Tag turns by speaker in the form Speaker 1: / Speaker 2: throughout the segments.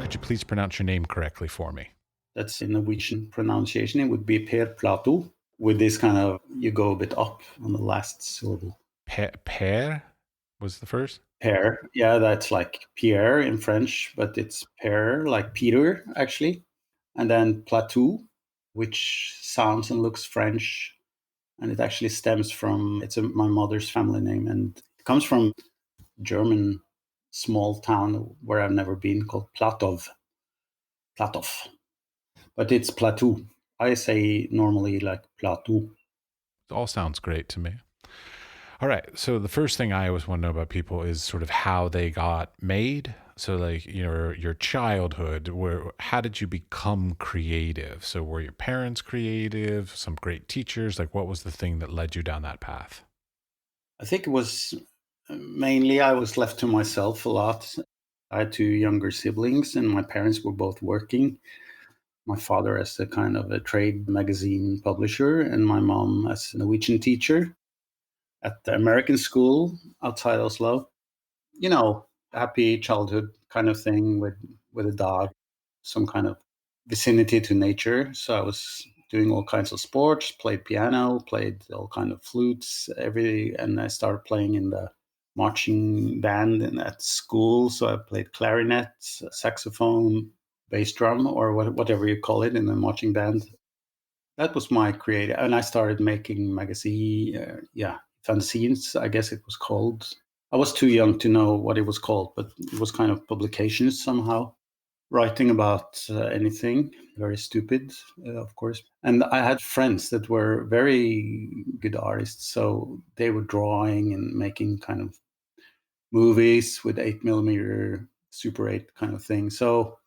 Speaker 1: Could you please pronounce your name correctly for me?
Speaker 2: That's in Norwegian pronunciation. It would be Platou. With this kind of, you go a bit up on the last syllable.
Speaker 1: Per was the first?
Speaker 2: Père. Yeah, that's like Pierre in French, but it's Père, like Peter, actually. And then Platou, which sounds and looks French. And it actually stems from, my mother's family name. And it comes from German small town where I've never been called Platov. But it's Platou. I say normally like Platou.
Speaker 1: It all sounds great to me. All right. So the first thing I always want to know about people is sort of how they got made. So like, your childhood, how did you become creative? So were your parents creative, some great teachers? Like what was the thing that led you down that path?
Speaker 2: I think it was mainly I was left to myself a lot. I had two younger siblings and my parents were both working. My father as a kind of a trade magazine publisher and my mom as a Norwegian teacher at the American school outside Oslo. Happy childhood kind of thing with a dog, some kind of vicinity to nature. So I was doing all kinds of sports, played piano, played all kind of flutes, and I started playing in the marching band at school. So I played clarinet, saxophone, bass drum, or whatever you call it in the marching band. That was my creative, and I started making fanzines, I guess it was called. I was too young to know what it was called, but it was kind of publications somehow, writing about anything, very stupid, of course. And I had friends that were very good artists, so they were drawing and making kind of movies with 8mm Super 8 kind of thing. So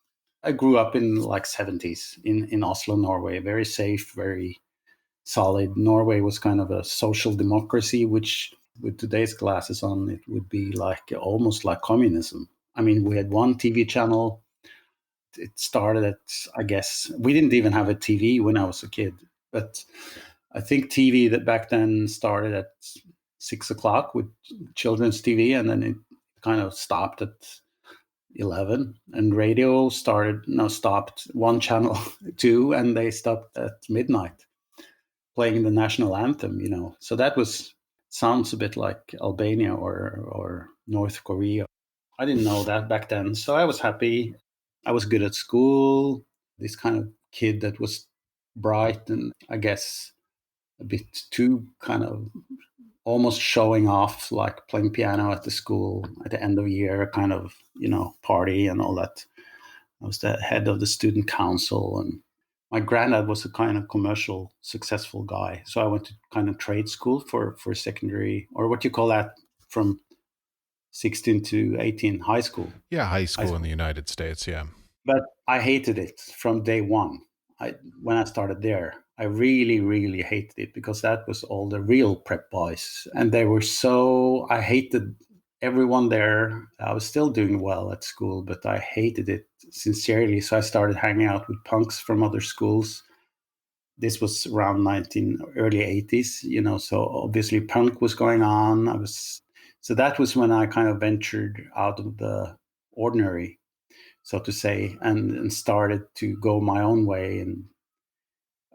Speaker 2: I grew up in like 70s in Oslo, Norway, very safe, very solid. Norway was kind of a social democracy, which with today's glasses on, it would be like almost like communism. I mean, we had one TV channel. It started at, I guess, we didn't even have a TV when I was a kid, but I think TV that back then started at 6 o'clock with children's TV, and then it kind of stopped at 11, and radio stopped one channel two, and they stopped at midnight playing the national anthem, So that sounds a bit like Albania or North Korea. I didn't know that back then. So I was happy. I was good at school, this kind of kid that was bright and I guess a bit too kind of almost showing off, like playing piano at the school at the end of the year, kind of, party and all that. I was the head of the student council, and my granddad was a kind of commercial successful guy. So I went to kind of trade school for secondary, or what you call that, from 16 to 18, high school.
Speaker 1: Yeah, high school in the United States, yeah.
Speaker 2: But I hated it from day one. When I started there, I really, really hated it because that was all the real prep boys. And I hated everyone there. I was still doing well at school, but I hated it sincerely. So I started hanging out with punks from other schools. This was around early 80s, so obviously punk was going on. So that was when I kind of ventured out of the ordinary, so to say, and started to go my own way. And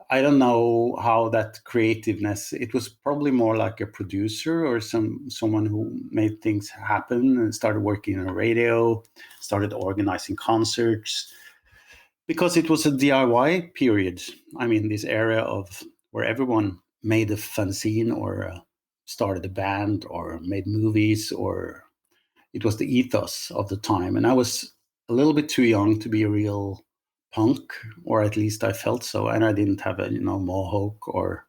Speaker 2: I don't know how that creativeness, it was probably more like a producer or someone who made things happen and started working on radio, started organizing concerts, because it was a DIY period. I mean, this era of where everyone made a fanzine or started a band or made movies, or it was the ethos of the time. And I was a little bit too young to be a real punk, or at least I felt so. And I didn't have a mohawk or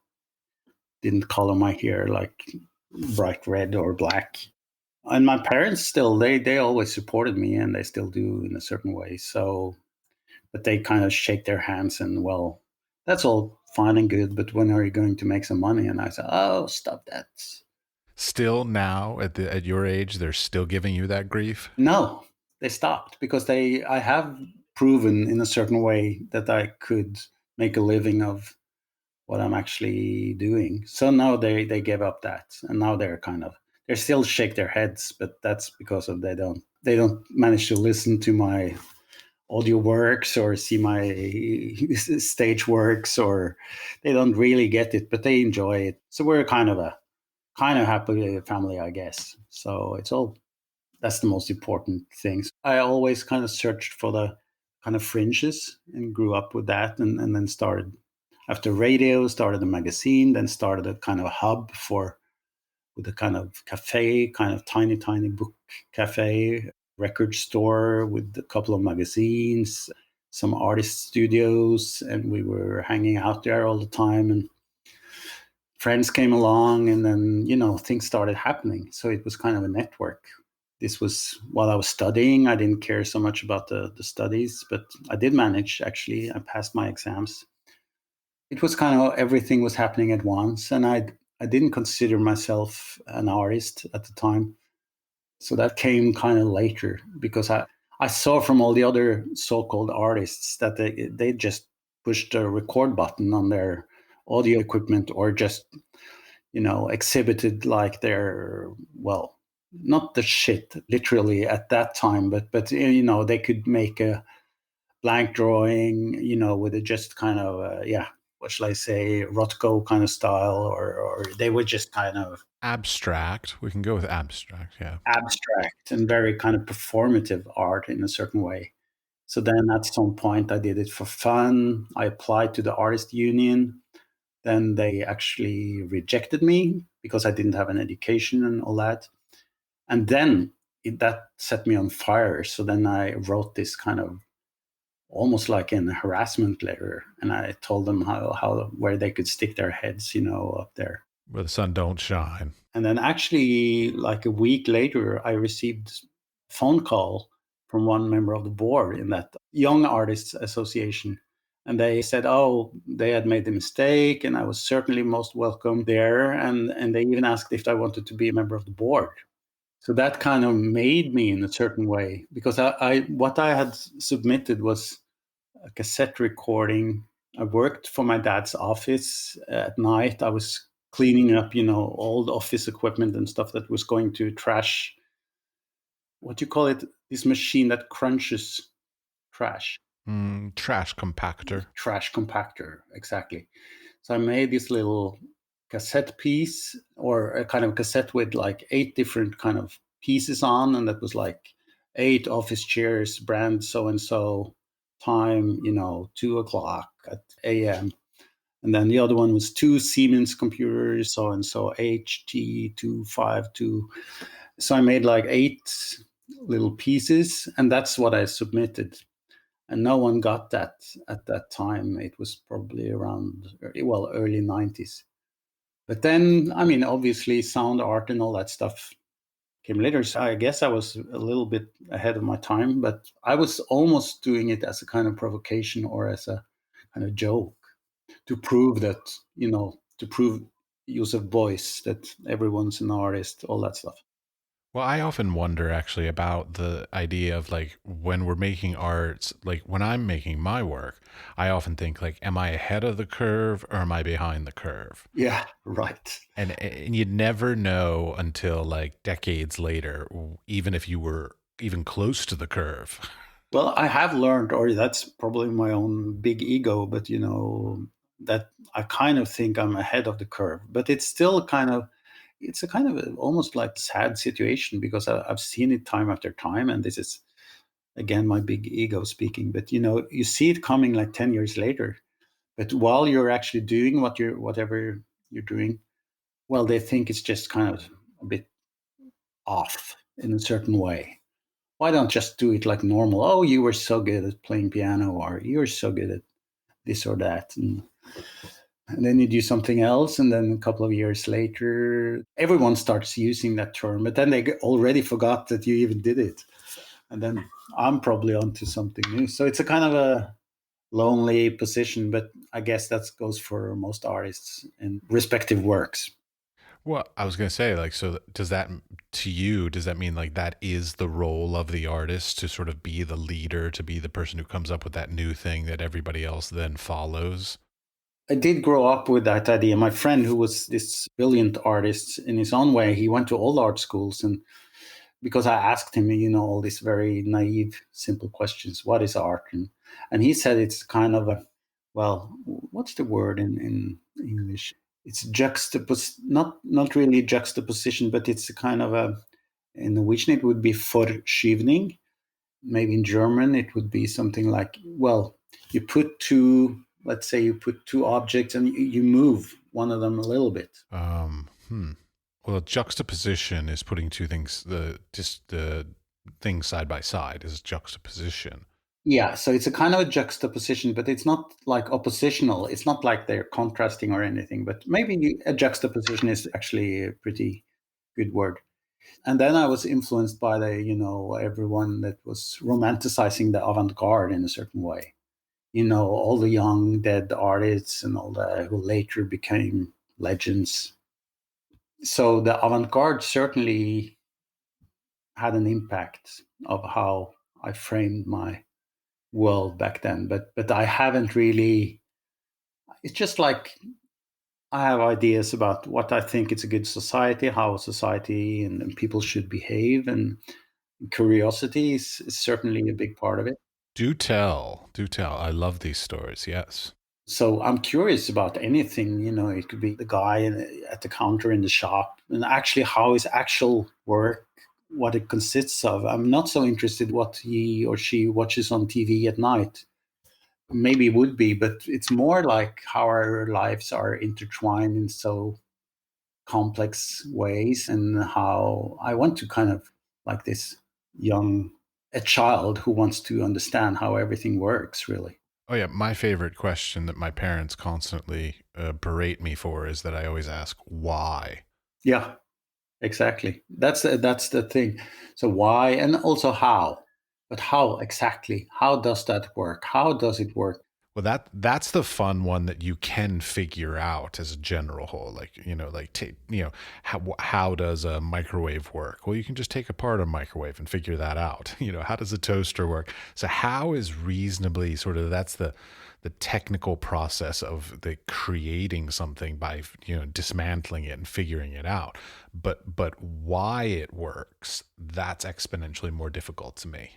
Speaker 2: didn't color my hair like bright red or black. And my parents still, they always supported me, and they still do in a certain way. So, but they kind of shake their hands and, well, that's all fine and good, but when are you going to make some money? And I said, oh, stop that.
Speaker 1: Still now at your age, they're still giving you that grief?
Speaker 2: No, they stopped because I have proven in a certain way that I could make a living of what I'm actually doing. So now they gave up that, and now they're kind of they still shake their heads, but that's because of they don't manage to listen to my audio works or see my stage works, or they don't really get it, but they enjoy it. So we're kind of happy family, I guess. So it's all that's the most important things. I always kind of searched for the kind of fringes and grew up with that, and then started after radio, started a magazine, then started a kind of hub for with a kind of cafe, kind of tiny book cafe, record store with a couple of magazines, some artist studios, and we were hanging out there all the time. And friends came along, and then things started happening. So it was kind of a network. This was while I was studying. I didn't care so much about the studies, but I did manage. Actually, I passed my exams. It was kind of everything was happening at once, and I didn't consider myself an artist at the time. So that came kind of later, because I saw from all the other so-called artists that they just pushed a record button on their audio equipment, or just exhibited like their, well, not the shit literally at that time, but they could make a blank drawing, with a just kind of yeah, what shall I say, Rothko kind of style, or they were just kind of
Speaker 1: Abstract. We can go with abstract. Yeah.
Speaker 2: abstract and very kind of performative art in a certain way. So then at some point I did it for fun. I applied to the artist union. Then they actually rejected me because I didn't have an education and all that. And then that set me on fire. So then I wrote this kind of almost like an harassment letter, and I told them how where they could stick their heads, up there.
Speaker 1: Where the sun don't shine.
Speaker 2: And then actually, like a week later, I received a phone call from one member of the board in that Young Artists Association. And they said, oh, they had made the mistake, and I was certainly most welcome there. And they even asked if I wanted to be a member of the board. So that kind of made me in a certain way, because I what I had submitted was a cassette recording. I worked for my dad's office at night. I was cleaning up, old office equipment and stuff that was going to trash. What do you call it? This machine that crunches trash.
Speaker 1: Trash compactor.
Speaker 2: Trash compactor, exactly. So I made this little cassette piece, or a kind of cassette with like 8 different kind of pieces on, and that was like 8 office chairs, brand so and so, time 2 o'clock at a.m. And then the other one was 2 Siemens computers, so and so HT252. So I made like 8 little pieces, and that's what I submitted. And no one got that at that time. It was probably around, well, early 90s. But then, I mean, obviously, sound art and all that stuff came later. So I guess I was a little bit ahead of my time, but I was almost doing it as a kind of provocation, or as a kind of joke, to prove that, to prove use of voice, that everyone's an artist, all that stuff.
Speaker 1: Well, I often wonder actually about the idea of like when we're making arts, like when I'm making my work, I often think like, am I ahead of the curve or am I behind the curve?
Speaker 2: Yeah, right.
Speaker 1: And you'd never know until like decades later, even if you were even close to the curve.
Speaker 2: Well, I have learned, or that's probably my own big ego, but that I kind of think I'm ahead of the curve. But it's still it's a kind of almost like sad situation, because I've seen it time after time, and this is again my big ego speaking. But you see it coming like 10 years later. But while you're actually doing whatever you're doing, well, they think it's just kind of a bit off in a certain way. Why don't just do it like normal? Oh, you were so good at playing piano, or you were so good at this or that. And then you do something else, and then a couple of years later, everyone starts using that term, but then they already forgot that you even did it. And then I'm probably onto something new. So it's a kind of a lonely position, but I guess that goes for most artists in respective works.
Speaker 1: Well, I was going to say, like, so does that, to you, does that mean like that is the role of the artist, to sort of be the leader, to be the person who comes up with that new thing that everybody else then follows?
Speaker 2: I did grow up with that idea. My friend, who was this brilliant artist in his own way, he went to all art schools, and because I asked him, all these very naive, simple questions, what is art? And he said it's kind of a, well, what's the word in English? It's not really juxtaposition, but it's a kind of a, in Norwegian it would be forskyvning. Maybe in German it would be something like, well, you put two, let's say you put two objects and you move one of them a little bit.
Speaker 1: Hmm. Well, juxtaposition is putting two things, the things side by side is juxtaposition.
Speaker 2: Yeah, so it's a kind of a juxtaposition, but it's not like oppositional. It's not like they're contrasting or anything, but maybe a juxtaposition is actually a pretty good word. And then I was influenced by everyone that was romanticizing the avant-garde in a certain way. All the young dead artists and all the who later became legends. So the avant-garde certainly had an impact of how I framed my world back then. But I haven't really. It's just like I have ideas about what I think it's a good society, how society and people should behave, and curiosity is certainly a big part of it.
Speaker 1: Do tell, do tell. I love these stories. Yes.
Speaker 2: So I'm curious about anything. It could be the guy at the counter in the shop, and actually how his actual work, what it consists of. I'm not so interested what he or she watches on TV at night. Maybe it would be, but it's more like how our lives are intertwined in so complex ways, and how I want to kind of like this young a child who wants to understand how everything works, really.
Speaker 1: Oh yeah, my favorite question that my parents constantly berate me for is that I always ask why.
Speaker 2: Yeah, exactly. That's the thing. So why, and also how, but how exactly? How does that work? How does it work?
Speaker 1: Well, that's the fun one that you can figure out as a general whole. Like like how does a microwave work? Well, you can just take apart a microwave and figure that out. How does a toaster work? So how is reasonably sort of that's the technical process of the creating something by dismantling it and figuring it out. But why it works, that's exponentially more difficult to me.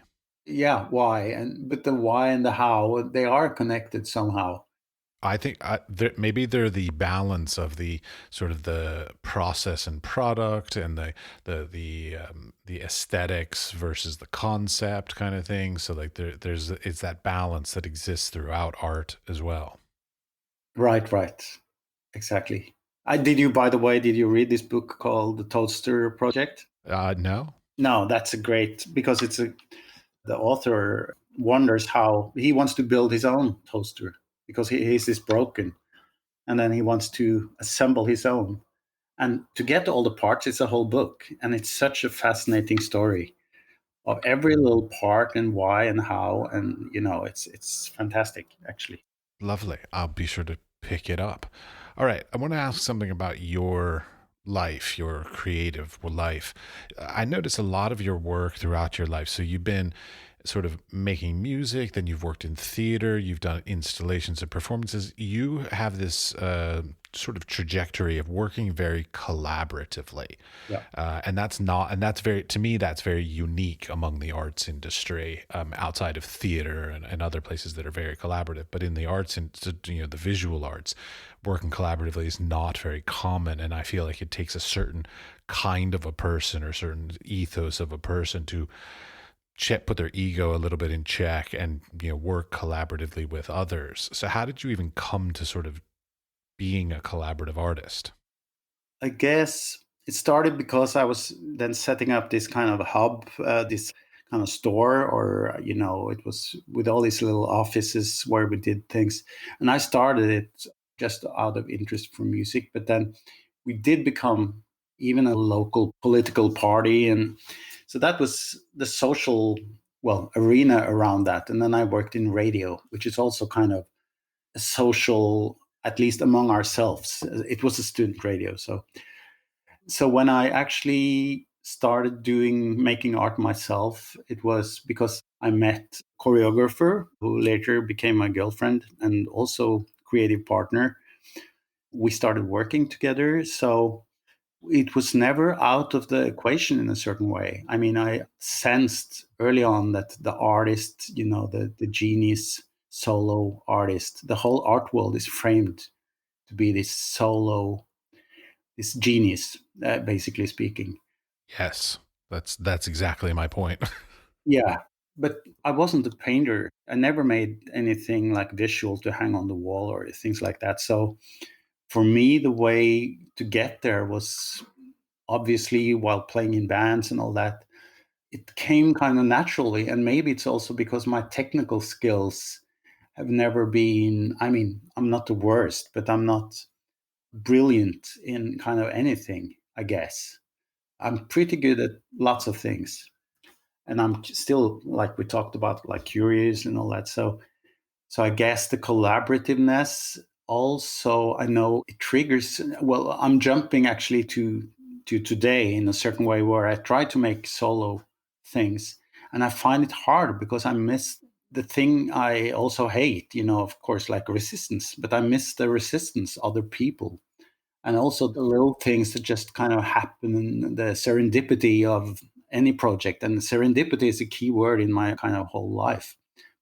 Speaker 2: Yeah, why, and but the why and the how, they are connected somehow.
Speaker 1: I think maybe they're the balance of the sort of the process and product and the aesthetics versus the concept kind of thing. So like there's it's that balance that exists throughout art as well.
Speaker 2: Right, right, exactly. By the way, did you read this book called The Toaster Project?
Speaker 1: No.
Speaker 2: No, that's a great, because the author wonders how he wants to build his own toaster, because his is broken, and then he wants to assemble his own. And to get all the parts, it's a whole book, and it's such a fascinating story of every little part and why and how, and it's fantastic, actually.
Speaker 1: Lovely. I'll be sure to pick it up. All right. I want to ask something about your life, your creative life. I notice a lot of your work throughout your life. So you've been sort of making music, then you've worked in theater, you've done installations and performances. You have this sort of trajectory of working very collaboratively.
Speaker 2: Yeah.
Speaker 1: And that's very, to me, that's very unique among the arts industry, outside of theater and other places that are very collaborative. But in the arts and the visual arts, working collaboratively is not very common. And I feel like it takes a certain kind of a person or certain ethos of a person to put their ego a little bit in check and work collaboratively with others. So how did you even come to sort of being a collaborative artist?
Speaker 2: I guess it started because I was then setting up this kind of hub, this kind of store, or it was with all these little offices where we did things. And I started it just out of interest for music, but then we did become even a local political party, and so that was the social, well, arena around that. And then I worked in radio, which is also kind of a social, at least among ourselves. It was a student radio, so when I actually started doing making art myself, it was because I met a choreographer who later became my girlfriend, and also creative partner. We started working together. So it was never out of the equation in a certain way. I mean, I sensed early on that the artist, the genius solo artist, the whole art world is framed to be this solo, this genius, basically speaking.
Speaker 1: Yes, that's exactly my point.
Speaker 2: Yeah, but I wasn't a painter. I never made anything like visual to hang on the wall or things like that. So for me, the way to get there was obviously while playing in bands and all that. It came kind of naturally, and maybe it's also because my technical skills have never been. I mean, I'm not the worst, but I'm not brilliant in kind of anything, I guess. I'm pretty good at lots of things, and I'm still, like we talked about, like curious and all that. So I guess the collaborativeness also, I know it triggers. Well, I'm jumping actually to today in a certain way where I try to make solo things, and I find it hard because I miss the thing I also hate. Of course, like resistance, but I miss the resistance, other people, and also the little things that just kind of happen, the serendipity of any project. And serendipity is a key word in my kind of whole life,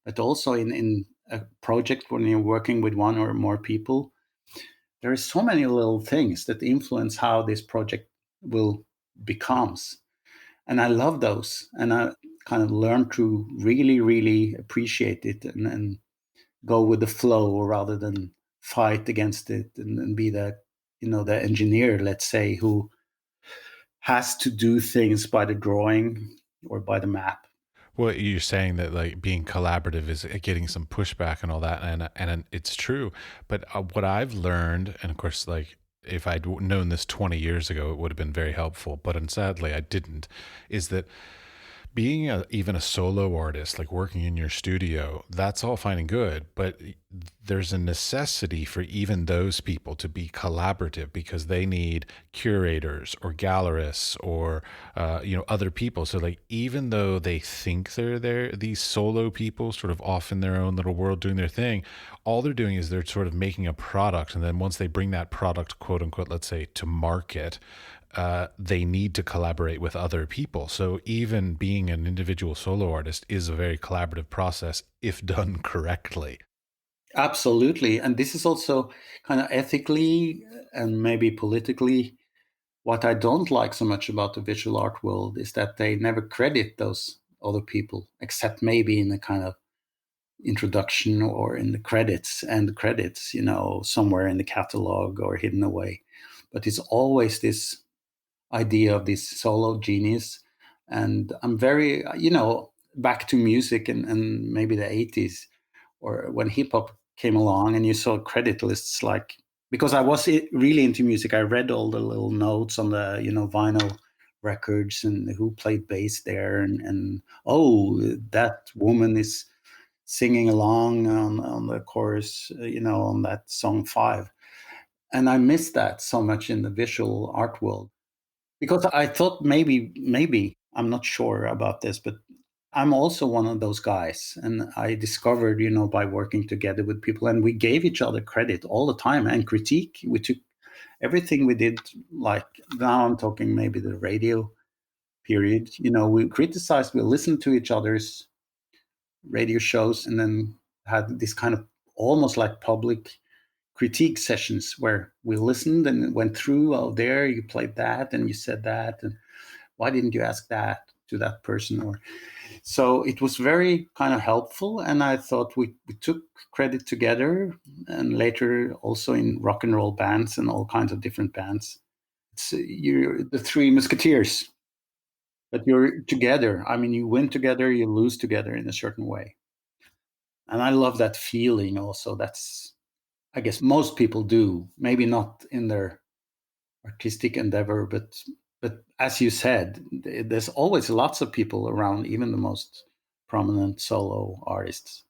Speaker 2: but also in a project when you're working with one or more people, there are so many little things that influence how this project will becomes. And I love those, and I kind of learned to really really appreciate it, and go with the flow rather than fight against it, and be the engineer, let's say, who has to do things by the drawing or by the map.
Speaker 1: Well, you're saying that like being collaborative is getting some pushback and all that, and it's true. But what I've learned, and of course, like if I'd known this 20 years ago, it would have been very helpful. But sadly, I didn't. Is that being even a solo artist, like working in your studio, that's all fine and good, but there's a necessity for even those people to be collaborative because they need curators or gallerists or other people. So like even though they think they're there, these solo people sort of off in their own little world doing their thing, all they're doing is they're sort of making a product, and then once they bring that product, quote unquote, let's say, to market, they need to collaborate with other people. So even being an individual solo artist is a very collaborative process if done correctly.
Speaker 2: Absolutely. And this is also kind of ethically and maybe politically what I don't like so much about the visual art world is that they never credit those other people, except maybe in the kind of introduction or in the credits, and the credits, somewhere in the catalog or hidden away. But it's always this idea of this solo genius. And I'm very, back to music, and maybe the 80s, or when hip hop came along, and you saw credit lists, like, because I was really into music, I read all the little notes on the, vinyl records, and who played bass there, and oh, that woman is singing along on the chorus, on that song 5. And I missed that so much in the visual art world, because I thought maybe I'm not sure about this, but I'm also one of those guys. And I discovered, by working together with people, and we gave each other credit all the time and critique. We took everything we did, like, now I'm talking maybe the radio period, we criticized, we listened to each other's radio shows, and then had this kind of almost like public critique sessions where we listened and went through, oh, there you played that and you said that, and why didn't you ask that to that person? Or so it was very kind of helpful, and I thought we took credit together, and later also in rock and roll bands and all kinds of different bands. You're the Three Musketeers, but you're together. I mean, you win together, you lose together in a certain way. And I love that feeling also. That's, I guess most people do, maybe not in their artistic endeavor, but as you said, there's always lots of people around, even the most prominent solo artists.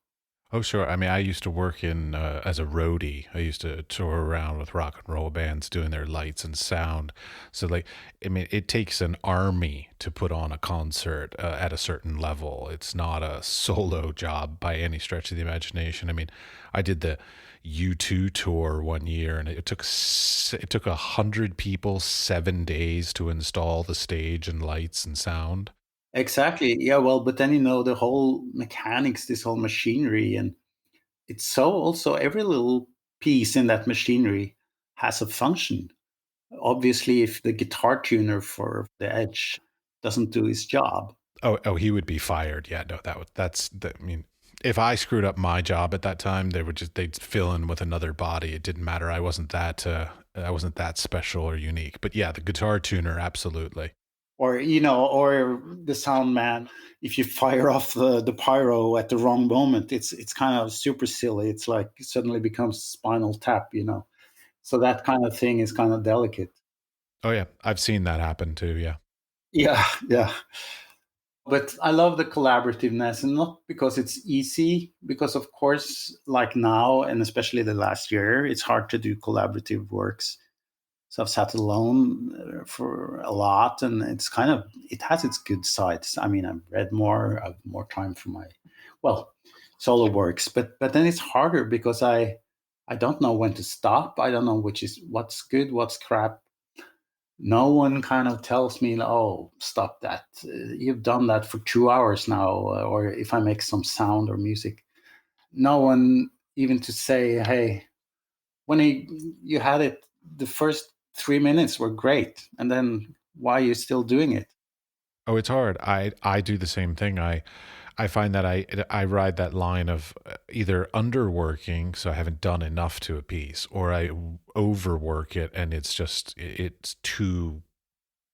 Speaker 1: Oh, sure. I mean, I used to work in as a roadie. I used to tour around with rock and roll bands doing their lights and sound. So, like, I mean, it takes an army to put on a concert at a certain level. It's not a solo job by any stretch of the imagination. I mean, I did the, U2 tour one year, and it took 100 people 7 days to install the stage and lights and sound.
Speaker 2: Exactly. Yeah, well, but then the whole mechanics, this whole machinery, and it's so also every little piece in that machinery has a function. Obviously, if the guitar tuner for the Edge doesn't do his job,
Speaker 1: Oh, he would be fired. Yeah, no, I mean, if I screwed up my job at that time, they'd fill in with another body. It didn't matter. I wasn't that special or unique. But yeah, the guitar tuner, absolutely.
Speaker 2: or the sound man, if you fire off the pyro at the wrong moment, it's kind of super silly. It's like it suddenly becomes Spinal Tap. So that kind of thing is kind of delicate.
Speaker 1: Oh yeah, I've seen that happen too. Yeah.
Speaker 2: Yeah, yeah. But I love the collaborativeness, and not because it's easy, because of course, like now, and especially the last year, it's hard to do collaborative works. So I've sat alone for a lot, and it has its good sides. I mean, I've read more, I've more time for my, well, solo works, but then it's harder because I don't know when to stop. I don't know what's good, what's crap. No one kind of tells me, oh, stop that. You've done that for 2 hours now. Or if I make some sound or music, no one even to say, hey, you had it, the first 3 minutes were great. And then why are you still doing it?
Speaker 1: Oh, it's hard. I do the same thing. I find that I ride that line of either underworking, so I haven't done enough to a piece, or I overwork it and it's too,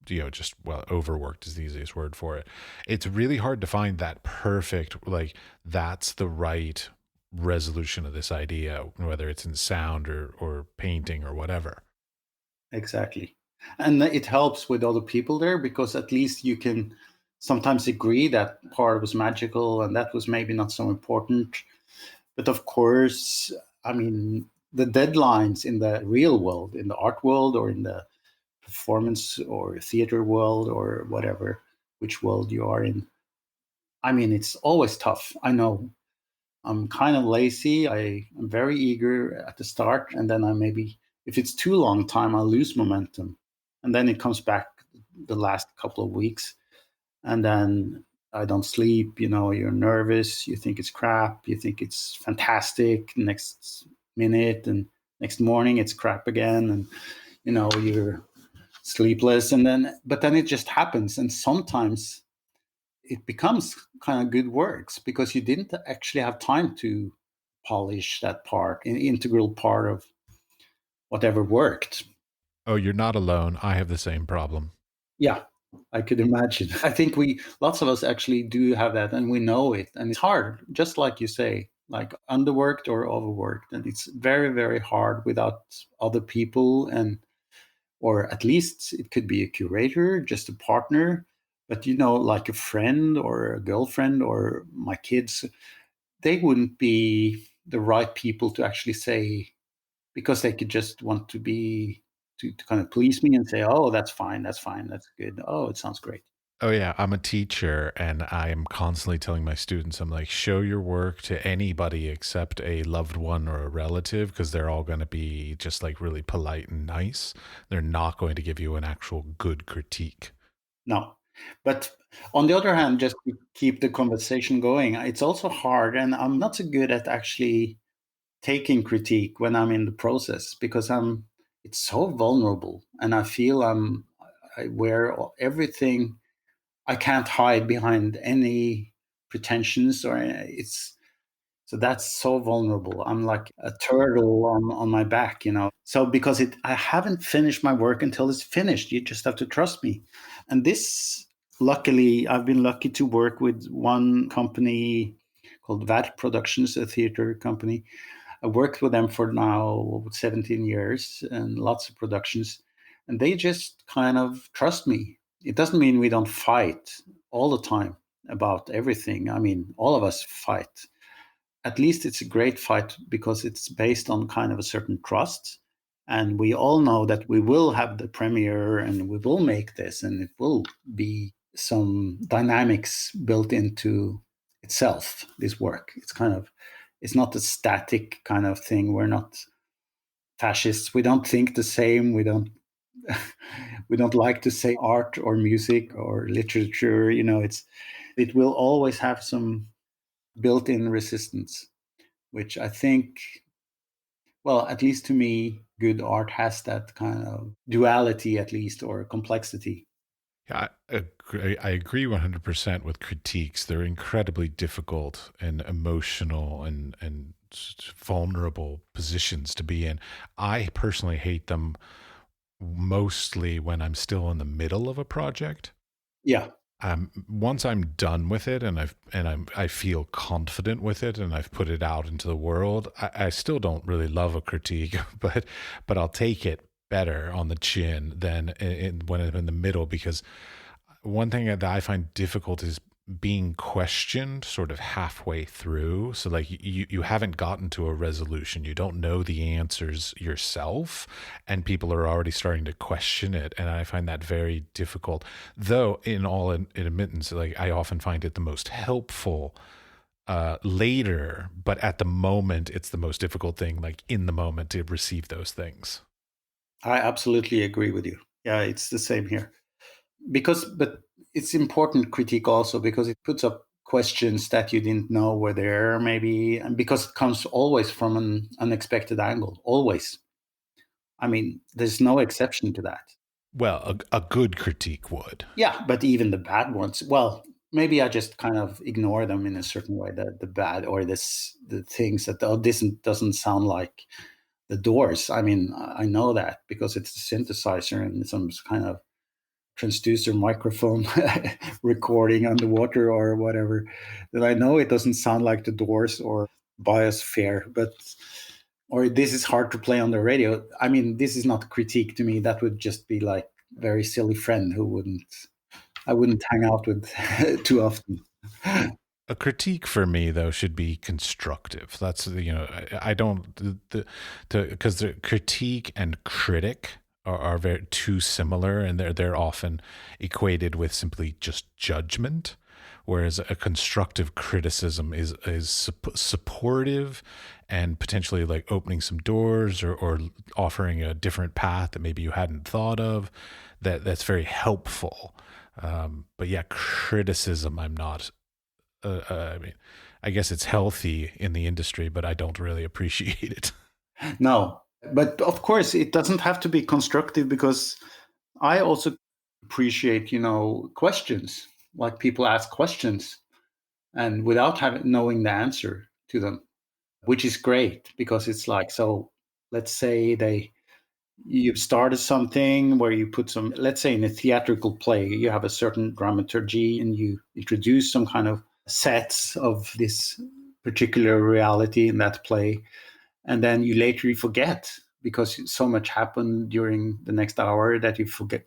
Speaker 1: just, well, overworked is the easiest word for it. It's really hard to find that perfect, like, that's the right resolution of this idea, whether it's in sound or painting or whatever.
Speaker 2: Exactly. And it helps with other people there because at least you can sometimes agree that part was magical and that was maybe not so important. But of course, I mean, the deadlines in the real world, in the art world, or in the performance or theater world, or whatever, which world you are in. I mean, it's always tough. I know I'm kind of lazy. I'm very eager at the start, and then if it's too long time, I lose momentum, and then it comes back the last couple of weeks, and then I don't sleep. You're nervous. You think it's crap. You think it's fantastic. Next minute and next morning, it's crap again, and you're sleepless, but then it just happens, and sometimes it becomes kind of good works because you didn't actually have time to polish that part, an integral part of whatever worked.
Speaker 1: Oh, you're not alone. I have the same problem.
Speaker 2: Yeah, I could imagine. I think lots of us actually do have that, and we know it. And it's hard, just like you say, like underworked or overworked. And it's very, very hard without other people, or at least it could be a curator, just a partner. But like a friend or a girlfriend or my kids, they wouldn't be the right people to actually say, because they could just want to kind of please me and say, oh, that's fine, that's good, oh, it sounds great.
Speaker 1: Oh yeah, I'm a teacher and I am constantly telling my students, I'm like, show your work to anybody except a loved one or a relative, because they're all going to be just like really polite and nice. They're not going to give you an actual good critique.
Speaker 2: No, but on the other hand, just to keep the conversation going, it's also hard, and I'm not so good at actually taking critique when I'm in the process, because it's so vulnerable, and I feel I wear everything. I can't hide behind any pretensions, or it's so that's so vulnerable. I'm like a turtle on my back. So because I haven't finished my work until it's finished. You just have to trust me. And this, luckily, I've been lucky to work with one company called VAT Productions, a theater company. I worked with them for now 17 years and lots of productions. And they just kind of trust me. It doesn't mean we don't fight all the time about everything. I mean, all of us fight. At least it's a great fight because it's based on kind of a certain trust. And we all know that we will have the premiere and we will make this, and it will be some dynamics built into itself, this work. It's kind of It's not a static kind of thing. We're not fascists. We don't think the same. We don't we don't like to say art or music or literature. It will always have some built-in resistance, which I think, well, at least to me, good art has that kind of duality, at least, or complexity.
Speaker 1: Yeah, I agree 100% with critiques. They're incredibly difficult and emotional and vulnerable positions to be in. I personally hate them mostly when I'm still in the middle of a project.
Speaker 2: Yeah,
Speaker 1: Once I'm done with it and I feel confident with it and I've put it out into the world, I still don't really love a critique, but I'll take it better on the chin than when I'm in the middle, because one thing that I find difficult is being questioned sort of halfway through. So like you haven't gotten to a resolution, you don't know the answers yourself, and people are already starting to question it, and I find that very difficult. Though in admittance, like I often find it the most helpful later, but at the moment it's the most difficult thing, like in the moment, to receive those things.
Speaker 2: I absolutely agree with you. Yeah, it's the same here. But it's important critique also because it puts up questions that you didn't know were there, maybe, and because it comes always from an unexpected angle. Always. I mean, there's no exception to that.
Speaker 1: Well, a good critique would.
Speaker 2: Yeah, but even the bad ones, well, maybe I just kind of ignore them in a certain way. The bad or the things that, oh, this doesn't sound like the Doors. I mean, I know that because it's a synthesizer and some kind of transducer microphone recording underwater or whatever, that I know it doesn't sound like the Doors or Biosphere, but or this is hard to play on the radio. I mean, this is not a critique to me. That would just be like very silly friend who I wouldn't hang out with too often.
Speaker 1: A critique for me though should be constructive. That's I don't because the critique and critic are very too similar, and they're often equated with simply just judgment, whereas a constructive criticism is supportive and potentially like opening some doors, or offering a different path that maybe you hadn't thought of, that's very helpful. But yeah, criticism, I'm not I mean, I guess it's healthy in the industry, but I don't really appreciate it.
Speaker 2: No, but of course it doesn't have to be constructive because I also appreciate, questions. Like people ask questions and without having knowing the answer to them, which is great because it's like, so let's say you've started something where you put some, let's say in a theatrical play, you have a certain dramaturgy and you introduce some kind of sets of this particular reality in that play. And then you later forget because so much happened during the next hour that you forget.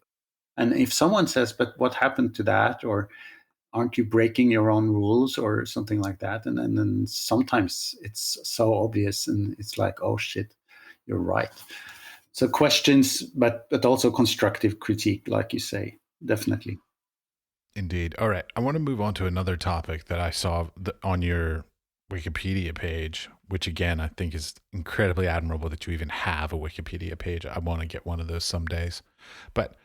Speaker 2: And if someone says, but what happened to that? Or aren't you breaking your own rules or something like that? And then sometimes it's so obvious and it's like, oh shit, you're right. So questions, but also constructive critique, like you say, definitely.
Speaker 1: Indeed. All right. I want to move on to another topic that I saw on your Wikipedia page, which again, I think is incredibly admirable that you even have a Wikipedia page. I want to get one of those some days. But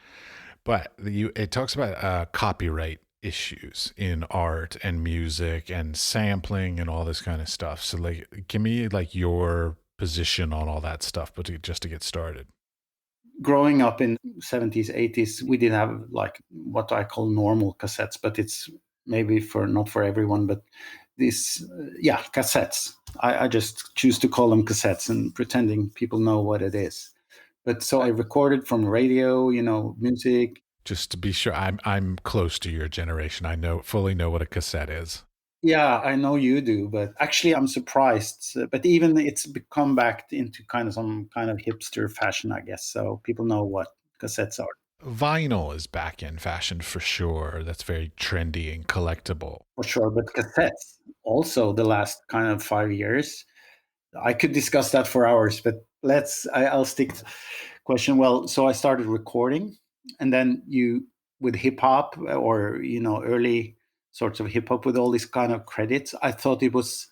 Speaker 1: it talks about copyright issues in art and music and sampling and all this kind of stuff. So like give me like your position on all that stuff, but just to get started.
Speaker 2: Growing up in 70s, 80s, we did have like what I call normal cassettes, but it's maybe for not for everyone, but these, yeah, cassettes. I just choose to call them cassettes and pretending people know what it is. But so I recorded from radio, music.
Speaker 1: Just to be sure, I'm close to your generation. I fully know what a cassette is.
Speaker 2: Yeah, I know you do, but actually I'm surprised. But even it's become back into kind of some kind of hipster fashion, I guess. So people know what cassettes are.
Speaker 1: Vinyl is back in fashion for sure. That's very trendy and collectible.
Speaker 2: For sure, but cassettes also the last kind of 5 years. I could discuss that for hours, but I'll stick to question. Well, so I started recording, and then you with hip hop or early sorts of hip hop with all these kind of credits. I thought it was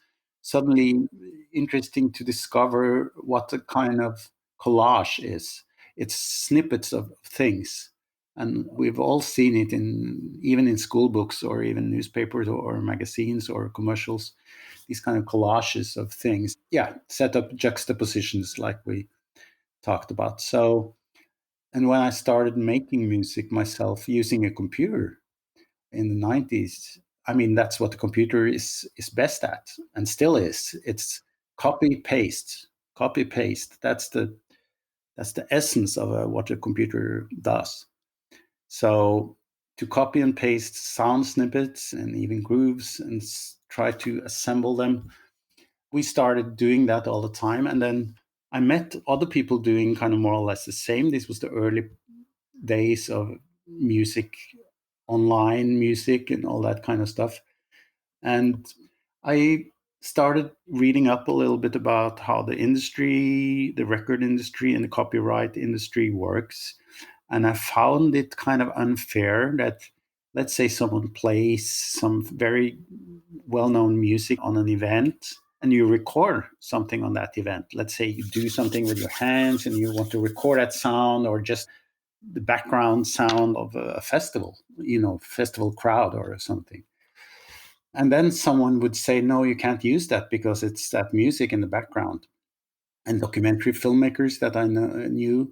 Speaker 2: suddenly interesting to discover what the kind of collage is. It's snippets of things. And we've all seen it in even in school books or even newspapers or magazines or commercials, these kind of collages of things. Yeah, set up juxtapositions like we talked about. So, and when I started making music myself using a computer in the 90s, I mean, that's what the computer is best at and still is. It's copy paste. That's the essence of what a computer does. So to copy and paste sound snippets and even grooves and try to assemble them, we started doing that all the time. And then I met other people doing kind of more or less the same. This was the early days of music, online music, and all that kind of stuff. And I started reading up a little bit about how the industry, the record industry, and the copyright industry works. And I found it kind of unfair that, let's say, someone plays some very well known music on an event and you record something on that event. Let's say you do something with your hands and you want to record that sound or just the background sound of a festival, festival crowd or something. And then someone would say, no, you can't use that because it's that music in the background. And documentary filmmakers that I knew,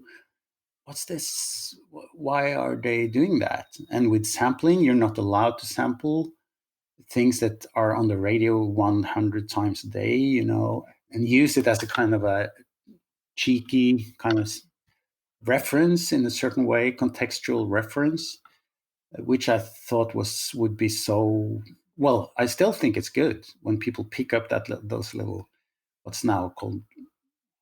Speaker 2: what's this? Why are they doing that? And with sampling, you're not allowed to sample things that are on the radio 100 times a day, and use it as a kind of a cheeky kind of reference in a certain way, contextual reference, which I thought would be so well. I still think it's good when people pick up those little, what's now called,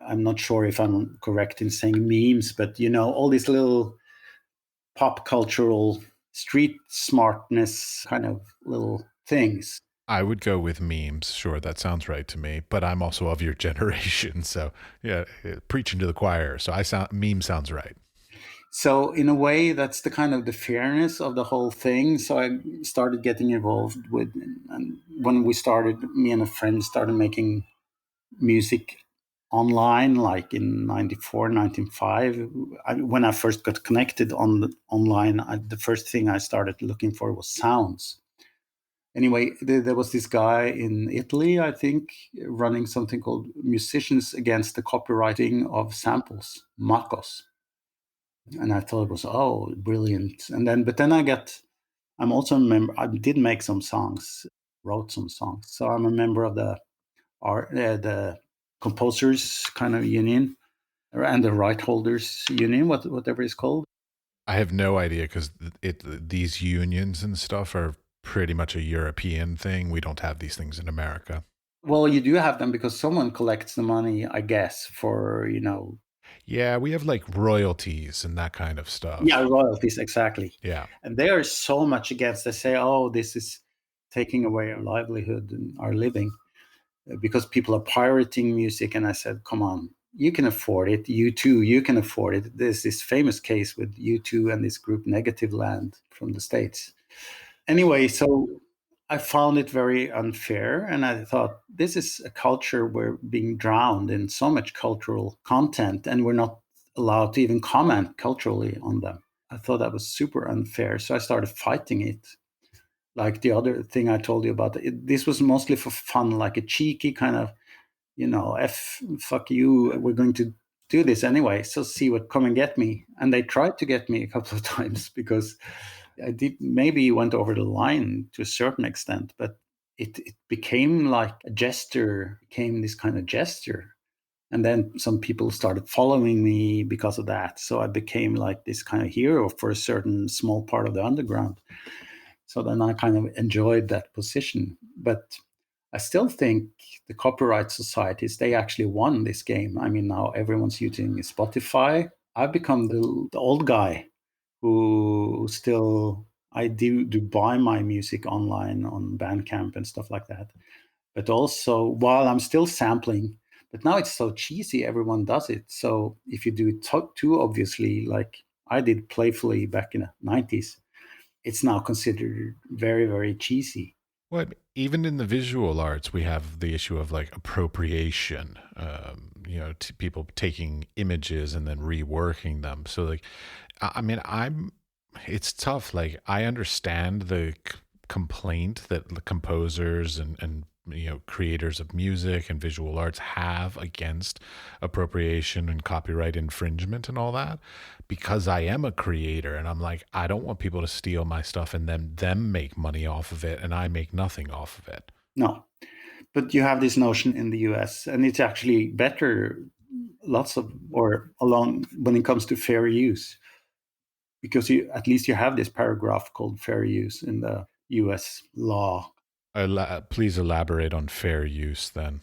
Speaker 2: I'm not sure if I'm correct in saying memes, but all these little pop cultural street smartness kind of little things.
Speaker 1: I would go with memes. Sure, that sounds right to me. But I'm also of your generation, so yeah, preaching to the choir. So meme sounds right.
Speaker 2: So in a way, that's the kind of the fairness of the whole thing. So I started getting involved with, and when me and a friend started making music online, like in 94, 95. When I first got connected online, the first thing I started looking for was sounds. Anyway, there was this guy in Italy, I think, running something called Musicians Against the Copywriting of Samples, MACOS. And I thought it was, oh, brilliant. But then I'm also a member, I did make some songs, wrote some songs. So I'm a member of the composers kind of union and the right holders union, whatever it's called.
Speaker 1: I have no idea because these unions and stuff are pretty much a European thing. We don't have these things in America.
Speaker 2: Well, you do have them because someone collects the money, I guess, for,
Speaker 1: Yeah, we have like royalties and that kind of
Speaker 2: yeah,
Speaker 1: stuff.
Speaker 2: royalties, exactly.
Speaker 1: Yeah.
Speaker 2: And they are so much against, they say, oh, this is taking away our livelihood and our living because people are pirating music. And I said, come on, you can afford it. You too, you can afford it. There's this famous case with U2 and this group Negative Land from the States. Anyway, so I found it very unfair. And I thought, this is a culture we're being drowned in so much cultural content, and we're not allowed to even comment culturally on them. I thought that was super unfair. So I started fighting it. Like the other thing I told you about, this was mostly for fun, like a cheeky kind of, fuck you, we're going to do this anyway. So see what, come and get me. And they tried to get me a couple of times because I did maybe went over the line to a certain extent, but it became like a gesture, became this kind of gesture. And then some people started following me because of that. So I became like this kind of hero for a certain small part of the underground. So then I kind of enjoyed that position. But I still think the copyright societies, they actually won this game. I mean, now everyone's using Spotify. I've become the old guy who still, I do buy my music online on Bandcamp and stuff like that. But also, while I'm still sampling, but now it's so cheesy, everyone does it. So if you do it too obviously, like I did playfully back in the 90s, it's now considered very, very cheesy.
Speaker 1: What even in the visual arts, we have the issue of like appropriation. People taking images and then reworking them. So like, I mean, it's tough. Like, I understand the complaint that the composers and creators of music and visual arts have against appropriation and copyright infringement and all that, because I am a creator and I'm like, I don't want people to steal my stuff and then them make money off of it and I make nothing off of it.
Speaker 2: No, but you have this notion in the US, and it's actually better, lots of, or along when it comes to fair use, because you at least you have this paragraph called fair use in the US law.
Speaker 1: Please elaborate on fair use then.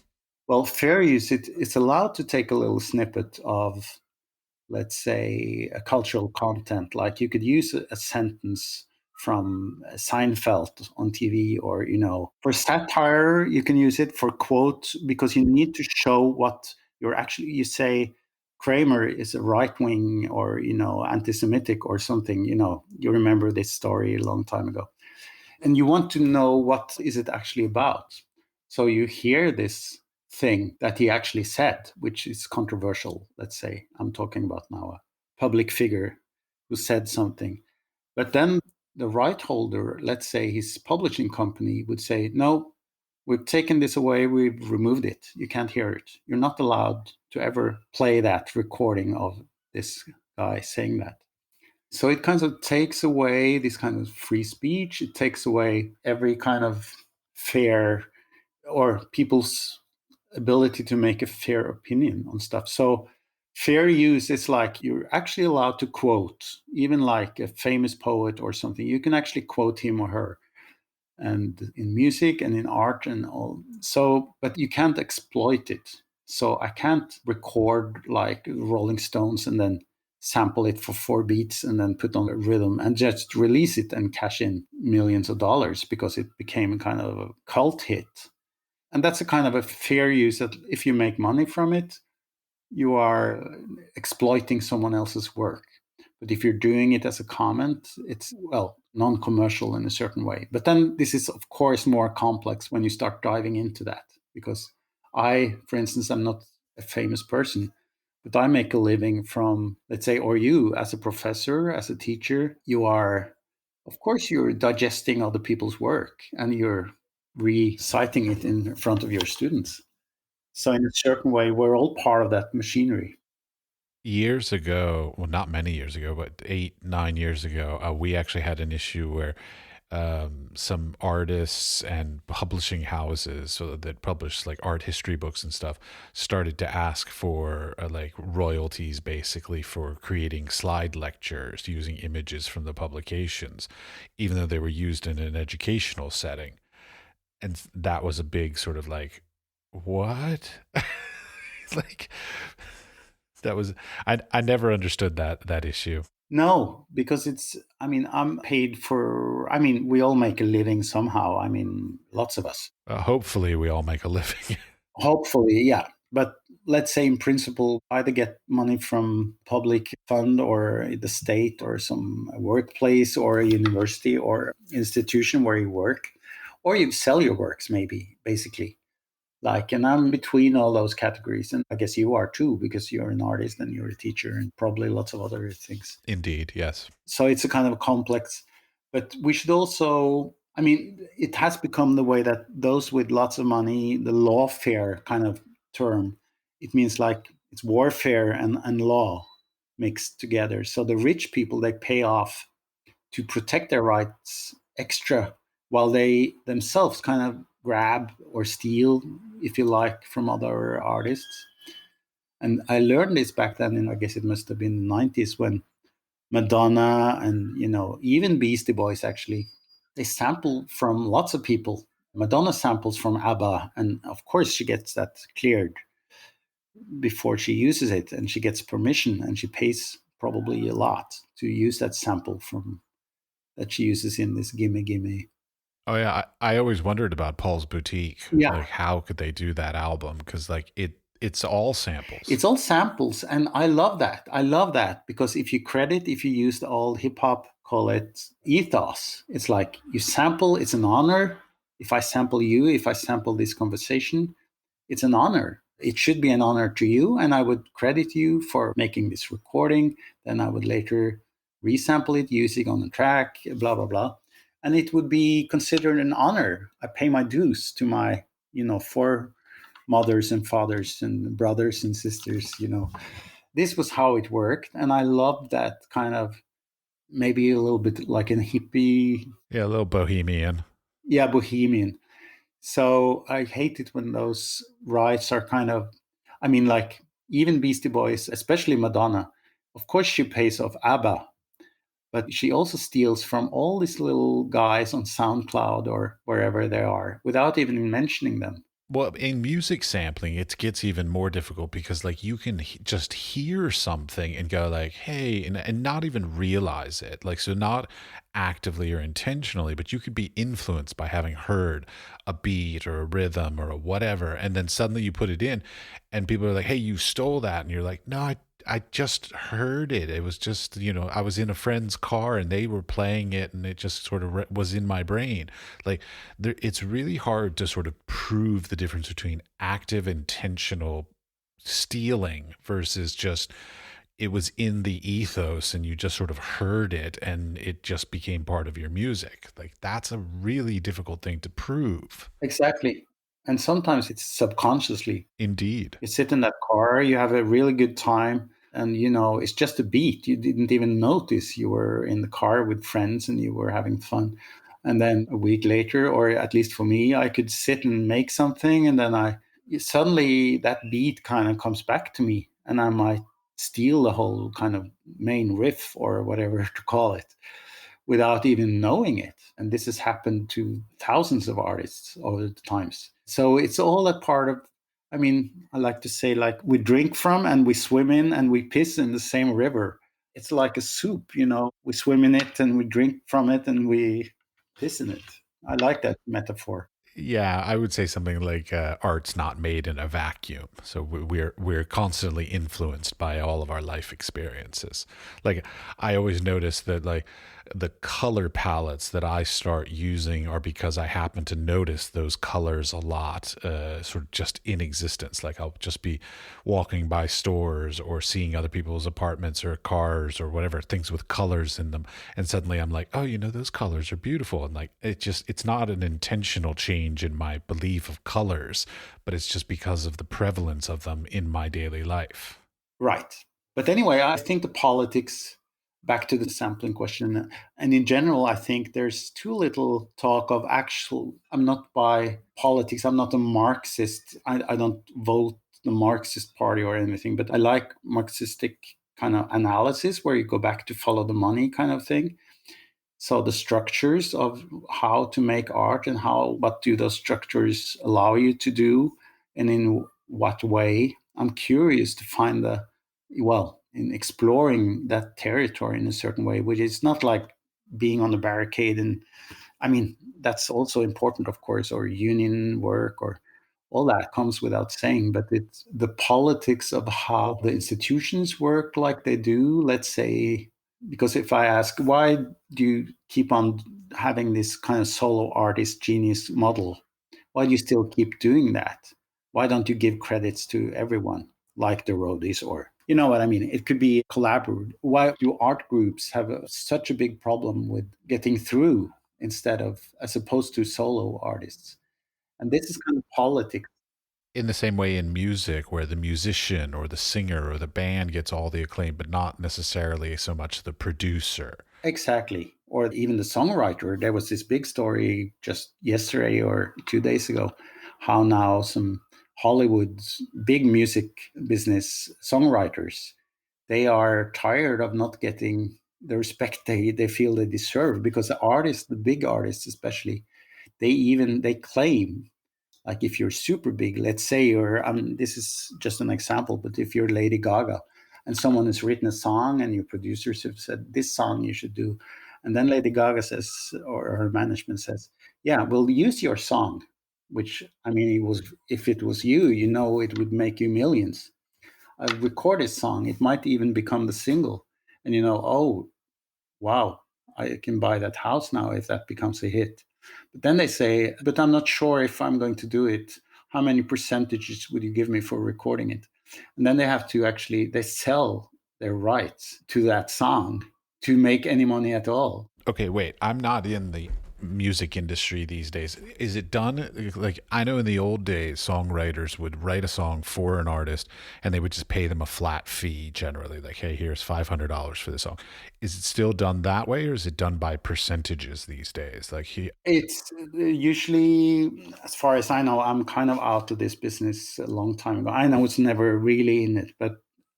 Speaker 2: Well, fair use, it's allowed to take a little snippet of, let's say, a cultural content. Like you could use a sentence from Seinfeld on TV, or, for satire, you can use it for quote, because you need to show what you say Kramer is a right wing or, anti-Semitic or something, you remember this story a long time ago. And you want to know what is it actually about. So you hear this thing that he actually said, which is controversial. Let's say I'm talking about now a public figure who said something. But then the right holder, let's say his publishing company, would say, no, we've taken this away, we've removed it. You can't hear it. You're not allowed to ever play that recording of this guy saying that. So it kind of takes away this kind of free speech. It takes away every kind of fair, or people's ability to make a fair opinion on stuff. So fair use is like you're actually allowed to quote, even like a famous poet or something. You can actually quote him or her, and in music and in art and all. So, but you can't exploit it. So I can't record like Rolling Stones and then sample it for 4 beats and then put on a rhythm and just release it and cash in millions of dollars because it became a kind of a cult hit. And that's a kind of a fair use that if you make money from it, you are exploiting someone else's work. But if you're doing it as a comment, it's, well, non-commercial in a certain way. But then this is, of course, more complex when you start diving into that. Because I, for instance, I'm not a famous person, but I make a living from, let's say, or you as a professor, as a teacher, you are, of course, you're digesting other people's work and you're reciting it in front of your students. So in a certain way, we're all part of that machinery.
Speaker 1: Years ago, well, not many years ago, but 8, 9 years ago, we actually had an issue where some artists and publishing houses, so that published like art history books and stuff, started to ask for like royalties, basically, for creating slide lectures using images from the publications, even though they were used in an educational setting. And that was a big sort of like, what? Like, that was, I never understood that issue.
Speaker 2: No, because it's, I mean, I'm paid for, I mean, we all make a living somehow. I mean, lots of us.
Speaker 1: Hopefully, we all make a living.
Speaker 2: Hopefully, yeah. But let's say in principle, either get money from public fund or the state or some workplace or a university or institution where you work, or you sell your works, maybe, basically. Like, and I'm between all those categories. And I guess you are too, because you're an artist and you're a teacher and probably lots of other things.
Speaker 1: Indeed, yes.
Speaker 2: So it's a kind of complex, but we should also, I mean, it has become the way that those with lots of money, the lawfare kind of term, it means like it's warfare and law mixed together. So the rich people, they pay off to protect their rights extra, while they themselves kind of grab or steal, if you like, from other artists. And I learned this back then, and I guess it must have been the 90s, when Madonna and, even Beastie Boys, actually, they sample from lots of people. Madonna samples from ABBA, and of course she gets that cleared before she uses it, and she gets permission, and she pays probably a lot to use that sample from that she uses in this Gimme Gimme.
Speaker 1: Oh yeah, I always wondered about Paul's Boutique.
Speaker 2: Yeah,
Speaker 1: Like, how could they do that album? Because like it's all samples.
Speaker 2: it's all samples, and I love that. I love that because if you use the old hip hop, call it ethos. It's like you sample. It's an honor. if I sample you, if I sample this conversation, it's an honor. It should be an honor to you, and I would credit you for making this recording. Then I would later resample it, use it on the track, blah blah blah, and it would be considered an honor. I pay my dues to my, foremothers and fathers and brothers and sisters. This was how it worked, and I loved that kind of, maybe a little bit like a hippie,
Speaker 1: Yeah, a little bohemian.
Speaker 2: yeah, bohemian. So I hate it when those rights are kind of, I mean, like even Beastie Boys, especially Madonna. Of course, she pays off ABBA, but she also steals from all these little guys on SoundCloud or wherever they are without even mentioning them.
Speaker 1: Well, in music sampling, it gets even more difficult because, like, you can just hear something and go, like, hey, and not even realize it. Like, so not actively or intentionally, but you could be influenced by having heard a beat or a rhythm or a whatever. And then suddenly you put it in, and people are like, hey, you stole that. And you're like, no, I just heard it. It was just, I was in a friend's car and they were playing it and it just sort of was in my brain. Like, it's really hard to sort of prove the difference between active, intentional stealing versus just it was in the ethos and you just sort of heard it and it just became part of your music. Like, that's a really difficult thing to prove.
Speaker 2: Exactly. And sometimes it's subconsciously.
Speaker 1: Indeed.
Speaker 2: You sit in that car, you have a really good time, and it's just a beat. You didn't even notice you were in the car with friends and you were having fun. And then a week later, or at least for me, I could sit and make something, and then I suddenly that beat kind of comes back to me, and I might steal the whole kind of main riff or whatever to call it without even knowing it. And this has happened to thousands of artists over the times. So it's all a part of, I mean, I like to say, like, we drink from and we swim in and we piss in the same river. It's like a soup, we swim in it and we drink from it and we piss in it. I like that metaphor.
Speaker 1: Yeah, I would say something like art's not made in a vacuum. So we're constantly influenced by all of our life experiences. Like, I always notice that, like, the color palettes that I start using are because I happen to notice those colors a lot, sort of just in existence. Like, I'll just be walking by stores or seeing other people's apartments or cars or whatever, things with colors in them, and suddenly I'm like, oh, those colors are beautiful. And, like, it's not an intentional change in my belief of colors, but it's just because of the prevalence of them in my daily life.
Speaker 2: Right. But anyway, I think the politics, back to the sampling question, and in general, I think there's too little talk of actual. I'm not by politics, I'm not a Marxist. I don't vote the Marxist party or anything, but I like Marxistic kind of analysis where you go back to follow the money kind of thing. So the structures of how to make art and what do those structures allow you to do and in what way. I'm curious to find in exploring that territory in a certain way, which is not like being on the barricade. And I mean, that's also important, of course, or union work or all that comes without saying, but it's the politics of how the institutions work like they do. Let's say, because if I ask, why do you keep on having this kind of solo artist genius model? Why do you still keep doing that? Why don't you give credits to everyone like the roadies, or you know what I mean? It could be collaborative. Why do art groups have such a big problem with getting through instead of, as opposed to solo artists? And this is kind of politics.
Speaker 1: In the same way in music, where the musician or the singer or the band gets all the acclaim, but not necessarily so much the producer.
Speaker 2: Exactly. Or even the songwriter. There was this big story just yesterday or 2 days ago, how now some Hollywood's big music business songwriters, they are tired of not getting the respect they feel they deserve, because the artists, the big artists especially, they claim, like, if you're super big, let's say you're, this is just an example, but if you're Lady Gaga and someone has written a song and your producers have said, this song you should do. And then Lady Gaga says, or her management says, yeah, we'll use your song, which, I mean, if it was you, it would make you millions. I record a song, it might even become the single. And oh, wow, I can buy that house now if that becomes a hit. But then they say, but I'm not sure if I'm going to do it. How many percentages would you give me for recording it? And then they have to actually, they sell their rights to that song to make any money at all.
Speaker 1: Okay, wait. I'm not in the music industry these days. Is it done like I know in the old days songwriters would write a song for an artist and they would just pay them a flat fee generally like hey, here's $500 for this song. Is it still done that way or is it done by percentages these days? Like he
Speaker 2: It's usually, as far as I know, I'm kind of out of this business a long time ago. I know it's never really in it, but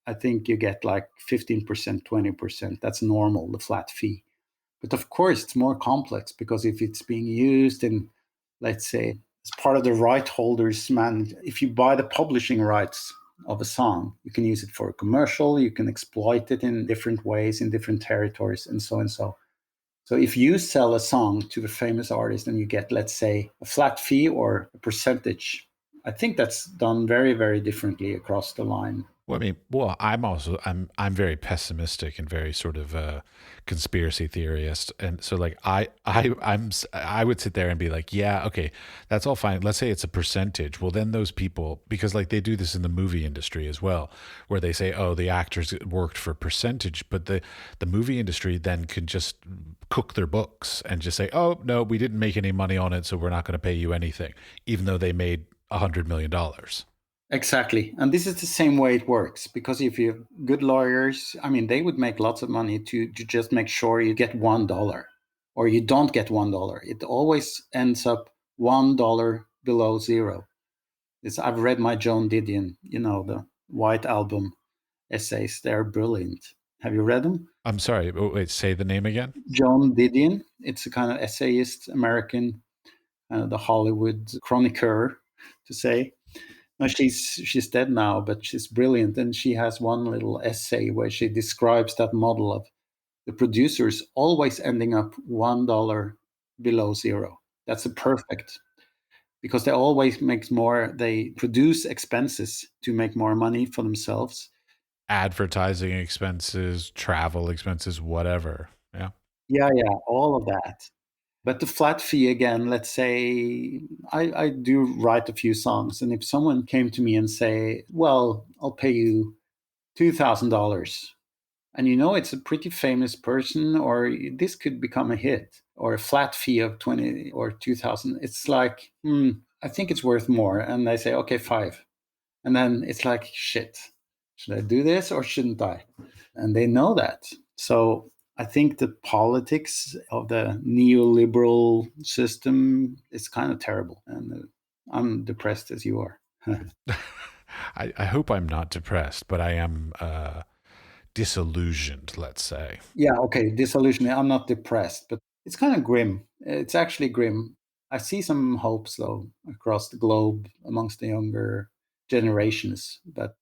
Speaker 2: I think you get like 15%, 20%. That's normal, the flat fee. But of course, it's more complex because if it's being used in, let's say, as part of the right holders, man, if you buy the publishing rights of a song, you can use it for a commercial, you can exploit it in different ways, in different territories, and so and so. So if you sell a song to a famous artist and you get, let's say, a flat fee or a percentage, I think that's done very, very differently across the line.
Speaker 1: Well, I mean, well, I'm very pessimistic and very sort of conspiracy theorist, and so like I would sit there and be like, yeah, okay, that's all fine. Let's say it's a percentage. Well, then those people, because like they do this in the movie industry as well, where they say, oh, the actors worked for percentage, but the movie industry then could just cook their books and just say, oh no, we didn't make any money on it, so we're not going to pay you anything, even though they made $100 million.
Speaker 2: Exactly. And this is the same way it works because if you have good lawyers, I mean, they would make lots of money to just make sure you get $1 or you don't get $1. It always ends up $1 below zero. I've read my Joan Didion, the White Album essays. They're brilliant. Have you read them?
Speaker 1: I'm sorry. Wait, say the name again.
Speaker 2: Joan Didion. It's a kind of essayist, American, the Hollywood chroniqueur, to say. No, she's dead now, but she's brilliant, and she has one little essay where she describes that model of the producers always ending up $1 below zero. That's a perfect because they always make more. They produce expenses to make more money for themselves.
Speaker 1: Advertising expenses, travel expenses, whatever. Yeah.
Speaker 2: Yeah, yeah, all of that. But the flat fee again, let's say I do write a few songs, and if someone came to me and say, "Well, I'll pay you $2,000," and it's a pretty famous person, or this could become a hit, or a flat fee of 20 or 2,000, it's like, I think it's worth more, and they say, "Okay, five," and then it's like, shit, should I do this or shouldn't I? And they know that. So I think the politics of the neoliberal system is kind of terrible. And I'm depressed as you are.
Speaker 1: I hope I'm not depressed, but I am disillusioned, let's say.
Speaker 2: Yeah, okay, disillusion. I'm not depressed, but it's kind of grim. It's actually grim. I see some hopes, though, across the globe amongst the younger generations. But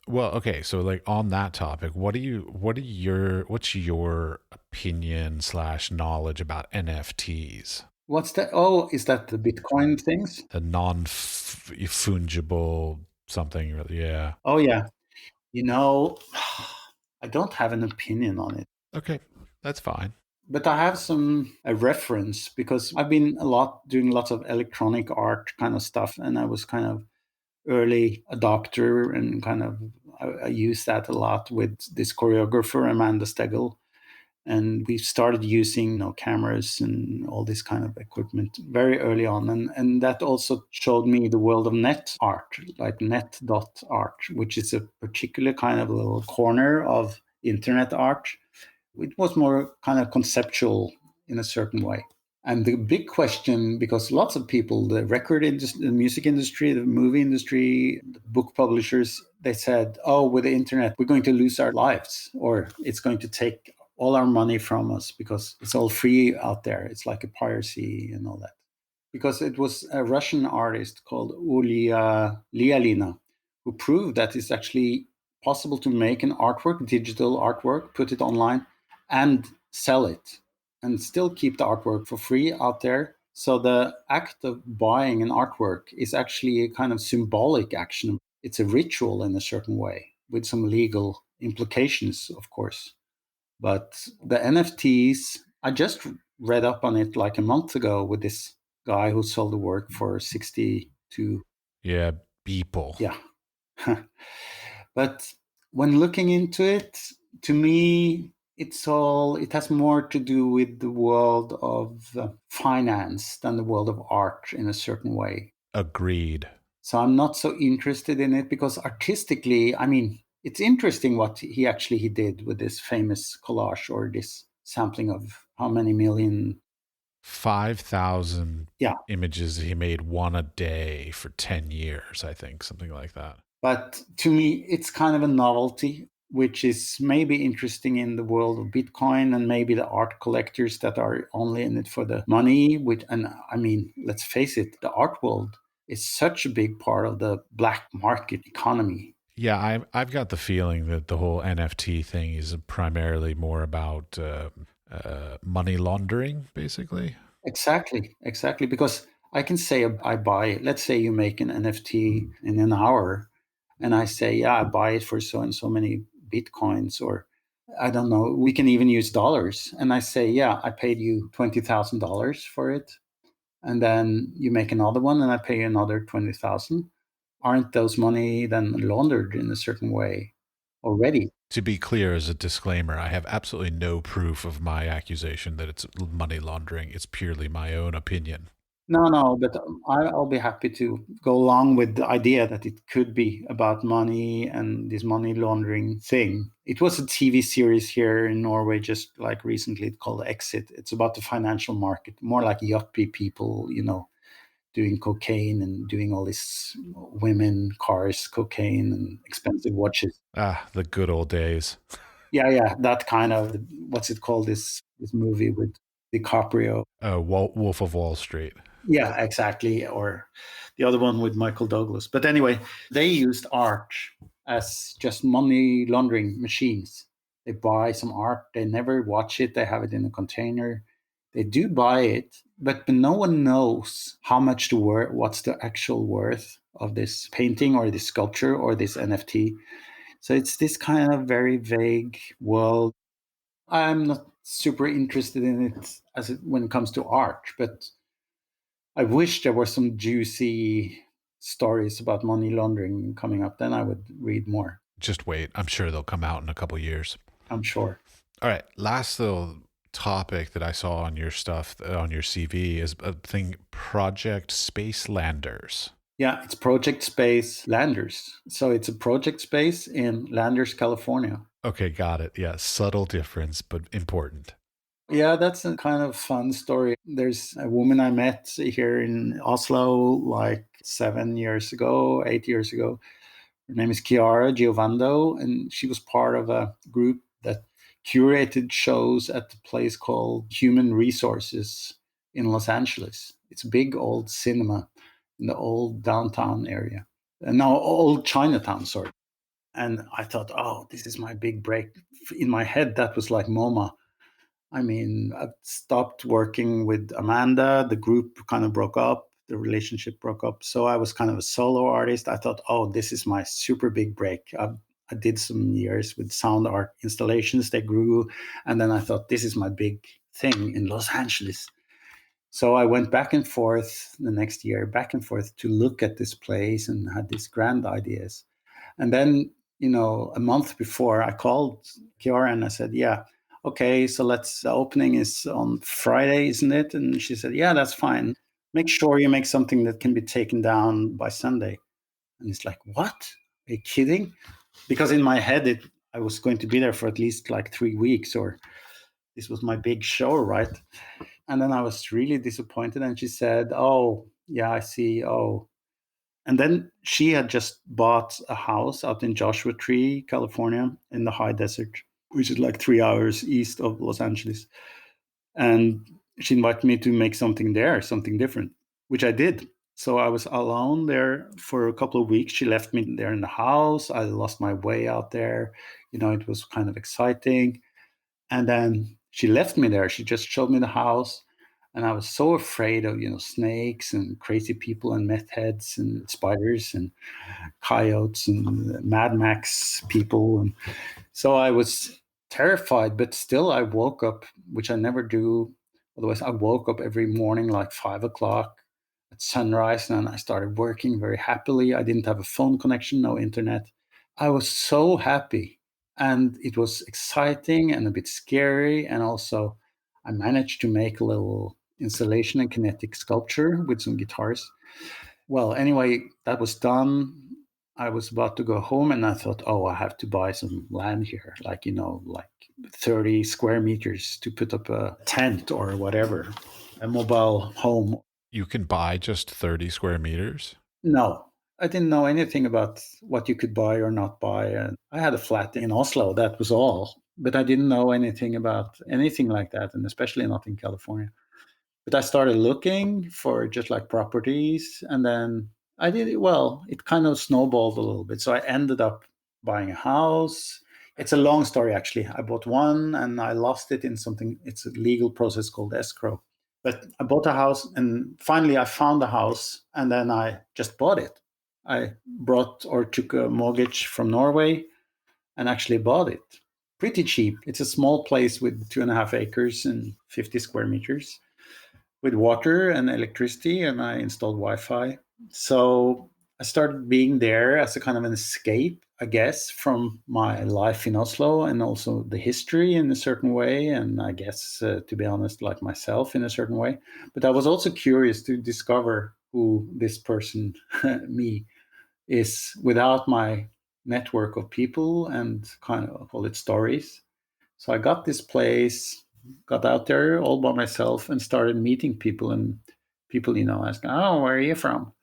Speaker 1: Well, okay, so like on that topic, what's your opinion slash knowledge about NFTs?
Speaker 2: what's that? Oh, is that the Bitcoin things?
Speaker 1: The non fungible something, yeah.
Speaker 2: Oh, yeah. You know, I don't have an opinion on it,
Speaker 1: Okay, that's fine.
Speaker 2: but I have a reference because I've been doing lots of electronic art kind of stuff, and I was kind of early adopter and kind of I used that a lot with this choreographer Amanda Stegel, and we started using cameras and all this kind of equipment very early on, and that also showed me the world of net art, like net dot art, which is a particular kind of little corner of internet art. It was more kind of conceptual in a certain way. And the big question, because lots of people, the record industry, the music industry, the movie industry, the book publishers, they said, oh, with the internet, we're going to lose our lives, or it's going to take all our money from us because it's all free out there. It's like a piracy and all that. Because it was a Russian artist called Ulia Lialina who proved that it's actually possible to make an artwork, digital artwork, put it online, and sell it and still keep the artwork for free out there. So the act of buying an artwork is actually a kind of symbolic action. It's a ritual in a certain way with some legal implications, of course. But the NFTs, I just read up on it like a month ago with this guy who sold the work for 62.
Speaker 1: Yeah, people.
Speaker 2: Yeah. But when looking into it, to me, it has more to do with the world of finance than the world of art in a certain way.
Speaker 1: Agreed.
Speaker 2: So I'm not so interested in it because artistically, I mean, it's interesting what he did with this famous collage or this sampling of how many million.
Speaker 1: 5,000
Speaker 2: Yeah.
Speaker 1: images he made one a day for 10 years, I think, something like that.
Speaker 2: But to me, it's kind of a novelty, which is maybe interesting in the world of Bitcoin and maybe the art collectors that are only in it for the money. Which, and I mean, let's face it, the art world is such a big part of the black market economy.
Speaker 1: Yeah, I've got the feeling that the whole NFT thing is primarily more about money laundering, basically.
Speaker 2: Exactly, exactly. Because I can say I buy, let's say you make an NFT in an hour, and I say, yeah, I buy it for so and so many Bitcoins, or I don't know, we can even use dollars. And I say, yeah, I paid you $20,000 for it. And then you make another one and I pay you another 20,000. Aren't those money then laundered in a certain way already?
Speaker 1: To be clear, as a disclaimer, I have absolutely no proof of my accusation that it's money laundering. It's purely my own opinion.
Speaker 2: No, no, but I'll be happy to go along with the idea that it could be about money and this money laundering thing. It was a TV series here in Norway just like recently. It's called Exit. It's about the financial market, more like yuppie people, doing cocaine and doing all this women, cars, cocaine, and expensive watches.
Speaker 1: Ah, the good old days.
Speaker 2: Yeah, yeah, that kind of what's it called? This movie with DiCaprio.
Speaker 1: Wolf of Wall Street.
Speaker 2: Yeah, exactly. Or the other one with Michael Douglas. But anyway, they used art as just money laundering machines. They buy some art, they never watch it, they have it in a container. They do buy it, but no one knows how much what's the actual worth of this painting or this sculpture or this NFT. So it's this kind of very vague world. I'm not super interested in it when it comes to art, but I wish there were some juicy stories about money laundering coming up. Then I would read more,
Speaker 1: Just wait. I'm sure they'll come out in a couple years.
Speaker 2: I'm sure.
Speaker 1: All right. Last little topic that I saw on your stuff, on your CV, is a thing Project Space Landers.
Speaker 2: Yeah, it's Project Space Landers. So it's a project space in Landers, California.
Speaker 1: Okay, got it. Yeah, subtle difference, but important.
Speaker 2: Yeah, that's a kind of fun story. There's a woman I met here in Oslo like 7 years ago, 8 years ago. Her name is Chiara Giovando, and she was part of a group that curated shows at the place called Human Resources in Los Angeles. It's a big old cinema in the old downtown area. No, old Chinatown, sorry. And I thought, oh, this is my big break. In my head, that was like MoMA. I mean, I stopped working with Amanda. The group kind of broke up. The relationship broke up. So I was kind of a solo artist. I thought, oh, this is my super big break. I did some years with sound art installations. They grew. And then I thought, this is my big thing in Los Angeles. So I went back and forth the next year, back and forth to look at this place and had these grand ideas. And then, a month before, I called Kiara and I said, yeah, okay, so the opening is on Friday, isn't it? And she said, yeah, that's fine. Make sure you make something that can be taken down by Sunday. And it's like, what? Are you kidding? Because in my head, I was going to be there for at least like 3 weeks, or this was my big show, right? And then I was really disappointed. And she said, oh, yeah, I see. Oh, and then she had just bought a house out in Joshua Tree, California, in the high desert, which is like 3 hours east of Los Angeles. And she invited me to make something there, something different, which I did. So I was alone there for a couple of weeks. She left me there in the house. I lost my way out there. It was kind of exciting. And then she left me there. She just showed me the house. And I was so afraid of, snakes and crazy people and meth heads and spiders and coyotes and Mad Max people. And so I was terrified, but still I woke up, which I never do, Otherwise, I woke up every morning like 5 o'clock at sunrise, and I started working very happily. I didn't have a phone connection, no internet. I was so happy, and it was exciting and a bit scary. And also, I managed to make a little installation and kinetic sculpture with some guitars. Well, anyway, that was done. I was about to go home and I thought, oh, I have to buy some land here, like, like 30 square meters to put up a tent or whatever, a mobile home.
Speaker 1: You can buy just 30 square meters?
Speaker 2: No, I didn't know anything about what you could buy or not buy. And I had a flat in Oslo, that was all. But I didn't know anything about anything like that, and especially not in California. But I started looking for just like properties, and then I did it. Well, it kind of snowballed a little bit. So I ended up buying a house. It's a long story, actually. I bought one and I lost it in something. It's a legal process called escrow. But I bought a house, and finally I found the house, and then I just bought it. I brought or took a mortgage from Norway and actually bought it pretty cheap. It's a small place with 2.5 acres and 50 square meters with water and electricity, and I installed Wi-Fi. So I started being there as a kind of an escape, I guess, from my life in Oslo and also the history in a certain way. And I guess, to be honest, like myself in a certain way. But I was also curious to discover who this person, me, is without my network of people and kind of call it stories. So I got this place, got out there all by myself and started meeting people, and people, ask, oh, where are you from?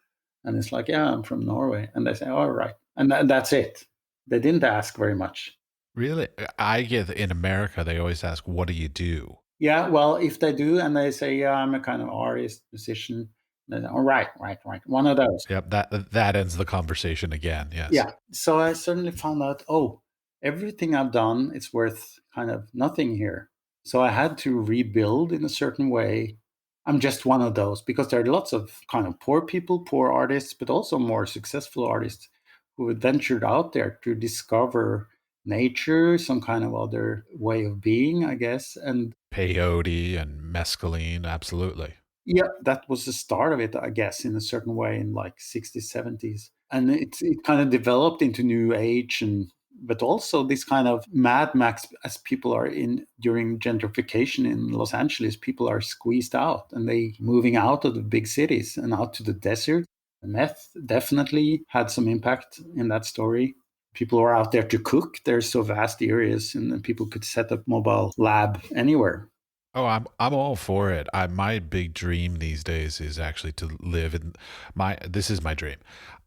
Speaker 2: And it's like, yeah, I'm from Norway. And they say, all right. And that's it. They didn't ask very much.
Speaker 1: Really? I get in America, they always ask, what do you do?
Speaker 2: Yeah, well, if they do and they say, yeah, I'm a kind of artist, musician, then, all right, right, right. One of those.
Speaker 1: Yep, that ends the conversation again. Yes.
Speaker 2: Yeah. So I suddenly found out, oh, everything I've done, it's worth kind of nothing here. So I had to rebuild in a certain way. I'm just one of those because there are lots of kind of poor people, poor artists, but also more successful artists who have ventured out there to discover nature, some kind of other way of being, I guess. And
Speaker 1: Peyote and mescaline, absolutely.
Speaker 2: yeah, that was the start of it, I guess, in a certain way in like 60s, 70s. And it kind of developed into New Age, and but also this kind of Mad Max, as people are in during gentrification in Los Angeles, people are squeezed out and they moving out of the big cities and out to the desert. Meth definitely had some impact in that story. People are out there to cook. There's so vast areas, and people could set up mobile lab anywhere.
Speaker 1: Oh, I'm all for it. My big dream these days is actually to live in my this is my dream.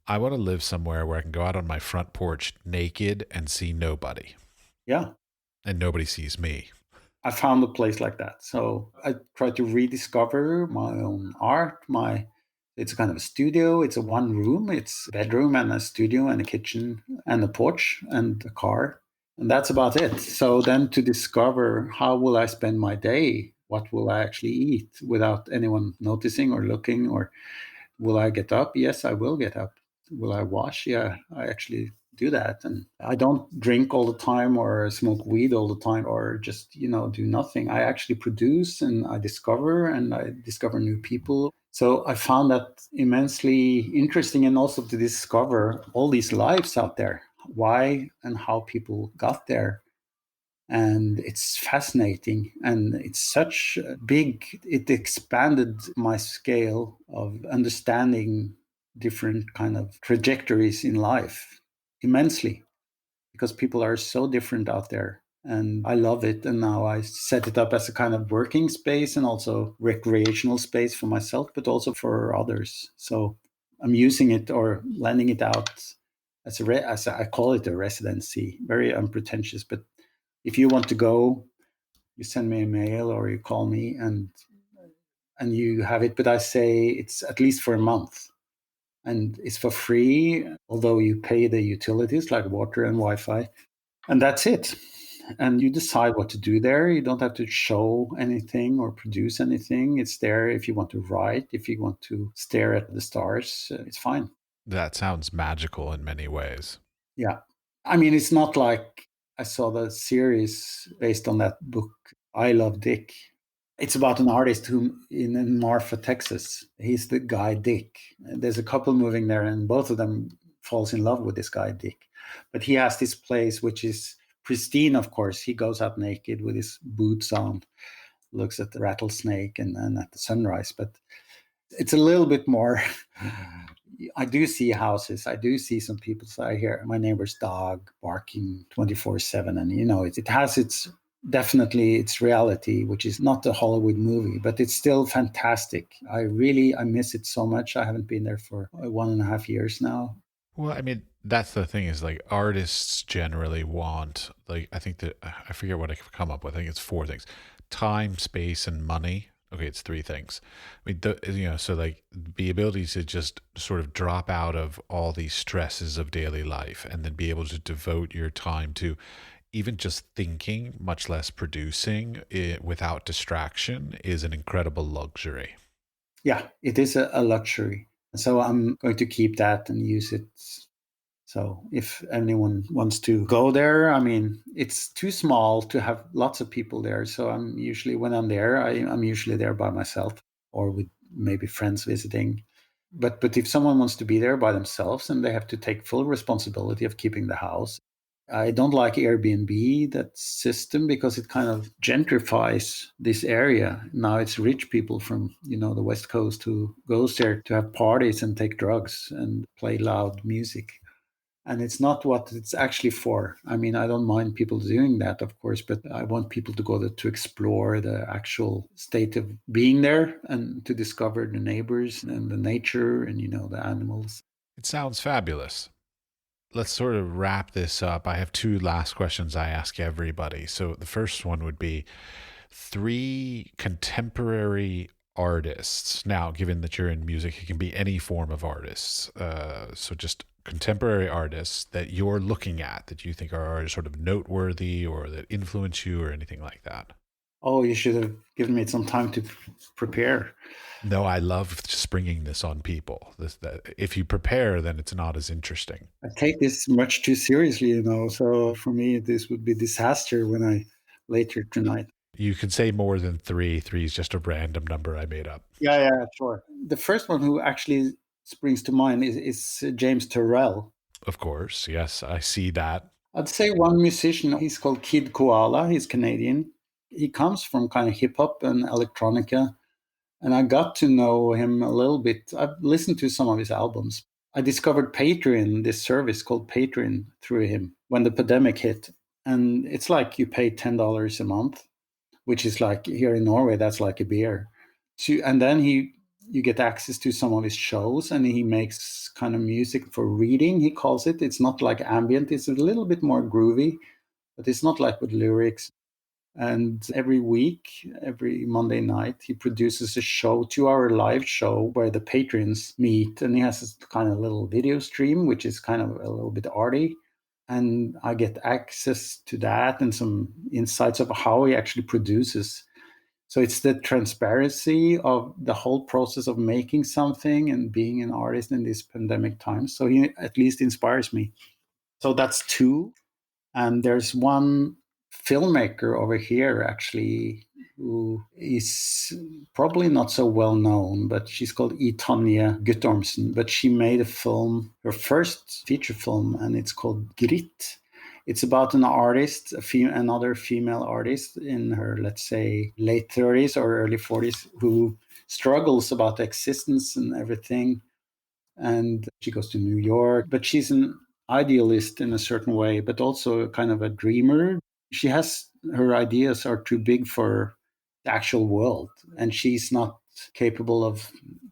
Speaker 1: I want to live somewhere where I can go out on my front porch naked and see nobody,
Speaker 2: Yeah.
Speaker 1: and nobody sees me.
Speaker 2: I found a place like that. So I try to rediscover my own art. It's a kind of a studio. It's a one room. It's a bedroom and a studio and a kitchen and a porch and a car. And that's about it. So then to discover how will I spend my day? What will I actually eat without anyone noticing or looking? Or will I get up? Yes, I will get up. Will I wash? Yeah, I actually do that. And I don't drink all the time or smoke weed all the time or just, do nothing. I actually produce and I discover new people. So I found that immensely interesting, and also to discover all these lives out there, why and how people got there. And it's fascinating, and it's such a big, it expanded my scale of understanding different kind of trajectories in life immensely, because people are so different out there, and I love it. And now I set it up as a kind of working space and also recreational space for myself, but also for others. So I'm using it or lending it out I call it a residency, very unpretentious. But if you want to go, you send me a mail or you call me, and you have it. But I say it's at least for a month, and it's for free, although you pay the utilities like water and Wi-Fi, and that's it. And you decide what to do there. You don't have to show anything or produce anything. It's there if you want to write, if you want to stare at the stars, it's fine.
Speaker 1: That sounds magical in many ways.
Speaker 2: Yeah. I mean, it's not like I saw the series based on that book, I Love Dick. It's about an artist who in Marfa, Texas. He's the guy Dick. There's a couple moving there, and both of them falls in love with this guy Dick. But he has this place which is pristine. Of course, he goes out naked with his boots on, looks at the rattlesnake and at the sunrise. But it's a little bit more. I do see houses. I do see some people. So I hear my neighbor's dog barking 24/7, and it has its definitely its reality, which is not a Hollywood movie, but it's still fantastic. I miss it so much. I haven't been there for 1.5 years now.
Speaker 1: Well, I mean, that's the thing is like artists generally want, like, I think that I forget what I could come up with. I think it's four things: time, space, and money. Okay, it's three things. I mean, so like the ability to just sort of drop out of all these stresses of daily life and then be able to devote your time to even just thinking, much less producing it without distraction is an incredible luxury.
Speaker 2: Yeah, it is a luxury. So I'm going to keep that and use it. So if anyone wants to go there, I mean, it's too small to have lots of people there. So when I'm there, I'm usually there by myself or with maybe friends visiting. But if someone wants to be there by themselves and they have to take full responsibility of keeping the house, I don't like Airbnb, that system, because it kind of gentrifies this area. Now it's rich people from, the West Coast who goes there to have parties and take drugs and play loud music. And it's not what it's actually for. I mean, I don't mind people doing that, of course, but I want people to go there to explore the actual state of being there and to discover the neighbors and the nature and, the animals.
Speaker 1: It sounds fabulous. Let's sort of wrap this up. I have two last questions I ask everybody. So the first one would be three contemporary artists. Now, given that you're in music, it can be any form of artists. So just contemporary artists that you're looking at that you think are sort of noteworthy or that influence you or anything like that.
Speaker 2: Oh, you should have given me some time to prepare.
Speaker 1: No, I love springing this on people. That if you prepare, then it's not as interesting.
Speaker 2: I take this much too seriously, So for me, this would be disaster when I later tonight.
Speaker 1: You can say more than three. Three is just a random number I made up.
Speaker 2: Yeah, yeah, sure. The first one who actually springs to mind is James Turrell.
Speaker 1: Of course, yes, I see that.
Speaker 2: I'd say one musician, he's called Kid Koala. He's Canadian. He comes from kind of hip hop and electronica. And I got to know him a little bit. I've listened to some of his albums. I discovered Patreon, this service called Patreon, through him when the pandemic hit. And it's like you pay $10 a month, which is like here in Norway, that's like a beer. And then you get access to some of his shows, and he makes kind of music for reading, he calls it. It's not like ambient, it's a little bit more groovy, but it's not like with lyrics. And every week, every Monday night, he produces a show, 2-hour live show where the patrons meet. And he has this kind of little video stream, which is kind of a little bit arty. And I get access to that and some insights of how he actually produces. So it's the transparency of the whole process of making something and being an artist in these pandemic times. So he at least inspires me. So that's two. And there's one filmmaker over here, actually, who is probably not so well known, but she's called Tonje Guttormsen. But she made a film, her first feature film, and it's called Grit. It's about an artist, another female artist in her, let's say, late 30s or early 40s, who struggles about existence and everything. And she goes to New York, but she's an idealist in a certain way, but also kind of a dreamer. She has her ideas are too big for the actual world, and she's not capable of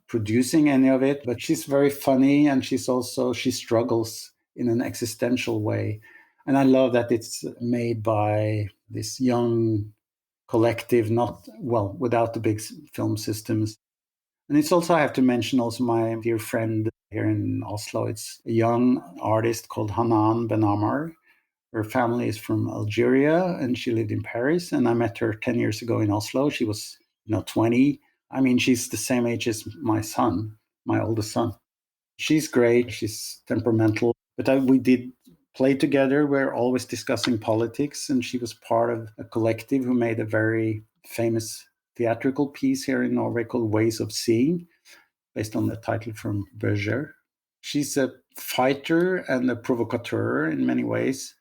Speaker 2: producing any of it. But she's very funny, and she struggles in an existential way. And I love that it's made by this young collective, not well, without the big film systems. And it's also, I have to mention also my dear friend here in Oslo. It's a young artist called Hanan Ben Ammar. Her family is from Algeria and she lived in Paris. And I met her 10 years ago in Oslo. She was, 20. I mean, she's the same age as my son, my oldest son. She's great. She's temperamental. But we did play together. We're always discussing politics. And she was part of a collective who made a very famous theatrical piece here in Norway called Ways of Seeing, based on the title from Berger. She's a fighter and a provocateur in many ways,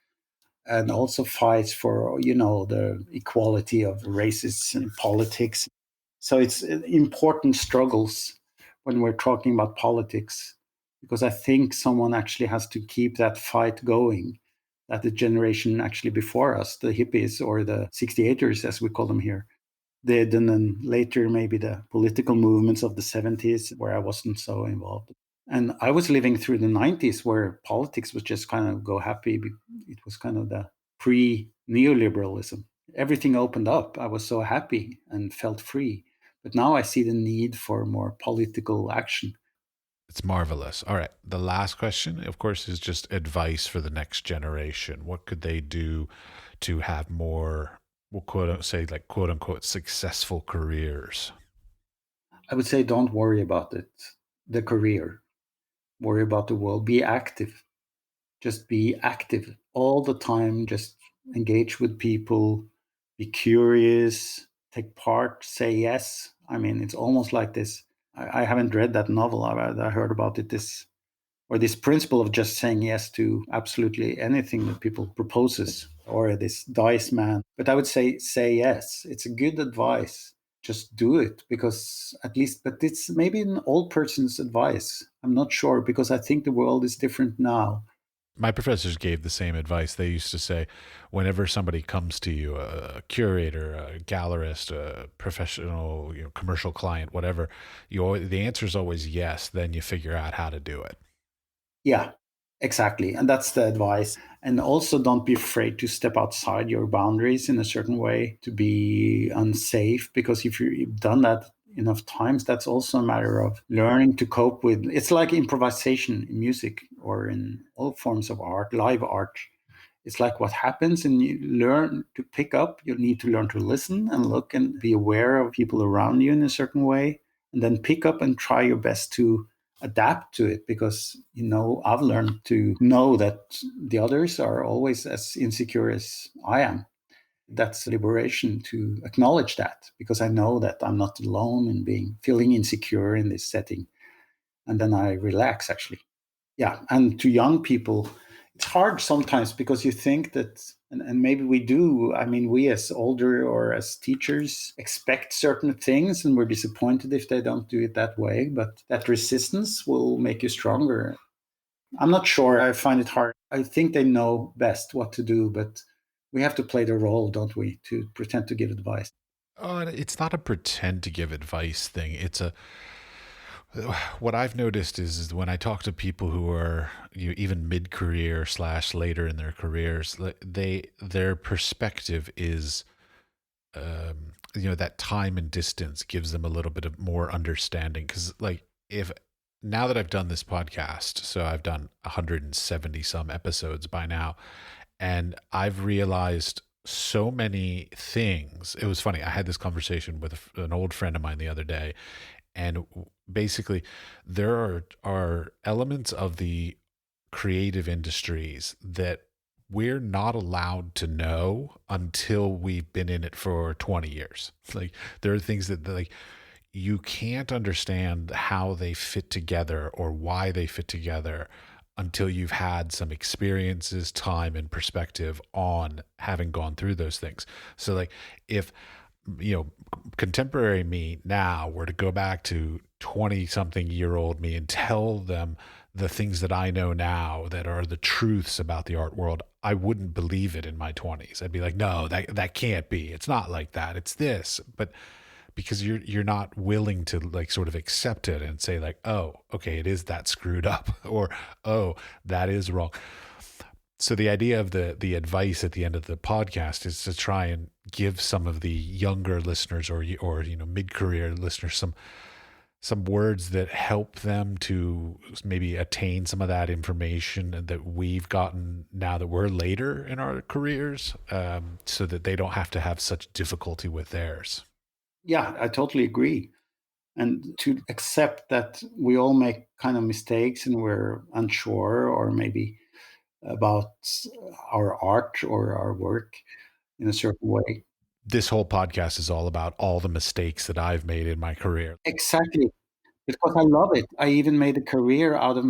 Speaker 2: and also fights for, the equality of races in politics. So it's important struggles when we're talking about politics, because I think someone actually has to keep that fight going, that the generation actually before us, the hippies or the 68ers, as we call them here, did, and then later maybe the political movements of the 70s, where I wasn't so involved. And I was living through the 90s, where politics was just kind of go happy. It was kind of the pre-neoliberalism. Everything opened up. I was so happy and felt free. But now I see the need for more political action.
Speaker 1: It's marvelous. All right. The last question, of course, is just advice for the next generation. What could they do to have more, we'll quote unquote, successful careers?
Speaker 2: I would say don't worry about it, the career. Worry about the world. Be active. Just be active all the time. Just engage with people. Be curious. Take part. Say yes. I mean, it's almost like this. I haven't read that novel. I heard about it. This principle of just saying yes to absolutely anything that people proposes, or this dice man. But I would say yes. It's a good advice. Just do it, because at least, but it's maybe an old person's advice. I'm not sure, because I think the world is different now.
Speaker 1: My professors gave the same advice. They used to say, whenever somebody comes to you, a curator, a gallerist, a professional, commercial client, whatever, the answer is always yes. Then you figure out how to do it.
Speaker 2: Yeah, exactly. And that's the advice. And also, don't be afraid to step outside your boundaries in a certain way, to be unsafe, because if you've done that enough times, that's also a matter of learning to cope with. It's like improvisation in music or in all forms of art, live art. It's like what happens, and you learn to pick up. You need to learn to listen and look and be aware of people around you in a certain way, and then pick up and try your best to adapt to it, because I've learned to know that the others are always as insecure as I am. That's liberation to acknowledge that, because I know that I'm not alone in feeling insecure in this setting, and then I relax actually. Yeah, and to young people, it's hard sometimes, because you think that, and maybe we do, I mean, we as older or as teachers expect certain things, and we're disappointed if they don't do it that way, but that resistance will make you stronger. I'm not sure. I find it hard. I think they know best what to do, but we have to play the role, don't we, to pretend to give advice.
Speaker 1: It's not a pretend to give advice thing. What I've noticed is when I talk to people who are even mid-career / later in their careers, their perspective is, that time and distance gives them a little bit of more understanding. Because if now that I've done this podcast, so I've done 170 some episodes by now, and I've realized so many things. It was funny. I had this conversation with an old friend of mine the other day, and basically, there are elements of the creative industries that we're not allowed to know until we've been in it for 20 years. Like, there are things that you can't understand how they fit together or why they fit together until you've had some experiences, time, and perspective on having gone through those things. So if contemporary me now were to go back to 20 something year old me and tell them the things that I know now that are the truths about the art world, I wouldn't believe it in my 20s. I'd be like, no, that can't be. It's not like that. It's this. But because you're not willing to sort of accept it and say oh, okay, it is that screwed up, or oh, that is wrong. So the idea of the advice at the end of the podcast is to try and give some of the younger listeners or mid-career listeners some words that help them to maybe attain some of that information that we've gotten now that we're later in our careers, so that they don't have to have such difficulty with theirs.
Speaker 2: Yeah, I totally agree. And to accept that we all make kind of mistakes and we're unsure, or maybe about our art or our work in a certain way.
Speaker 1: This whole podcast is all about all the mistakes that I've made in my career.
Speaker 2: Exactly. Because I love it. I even made a career out of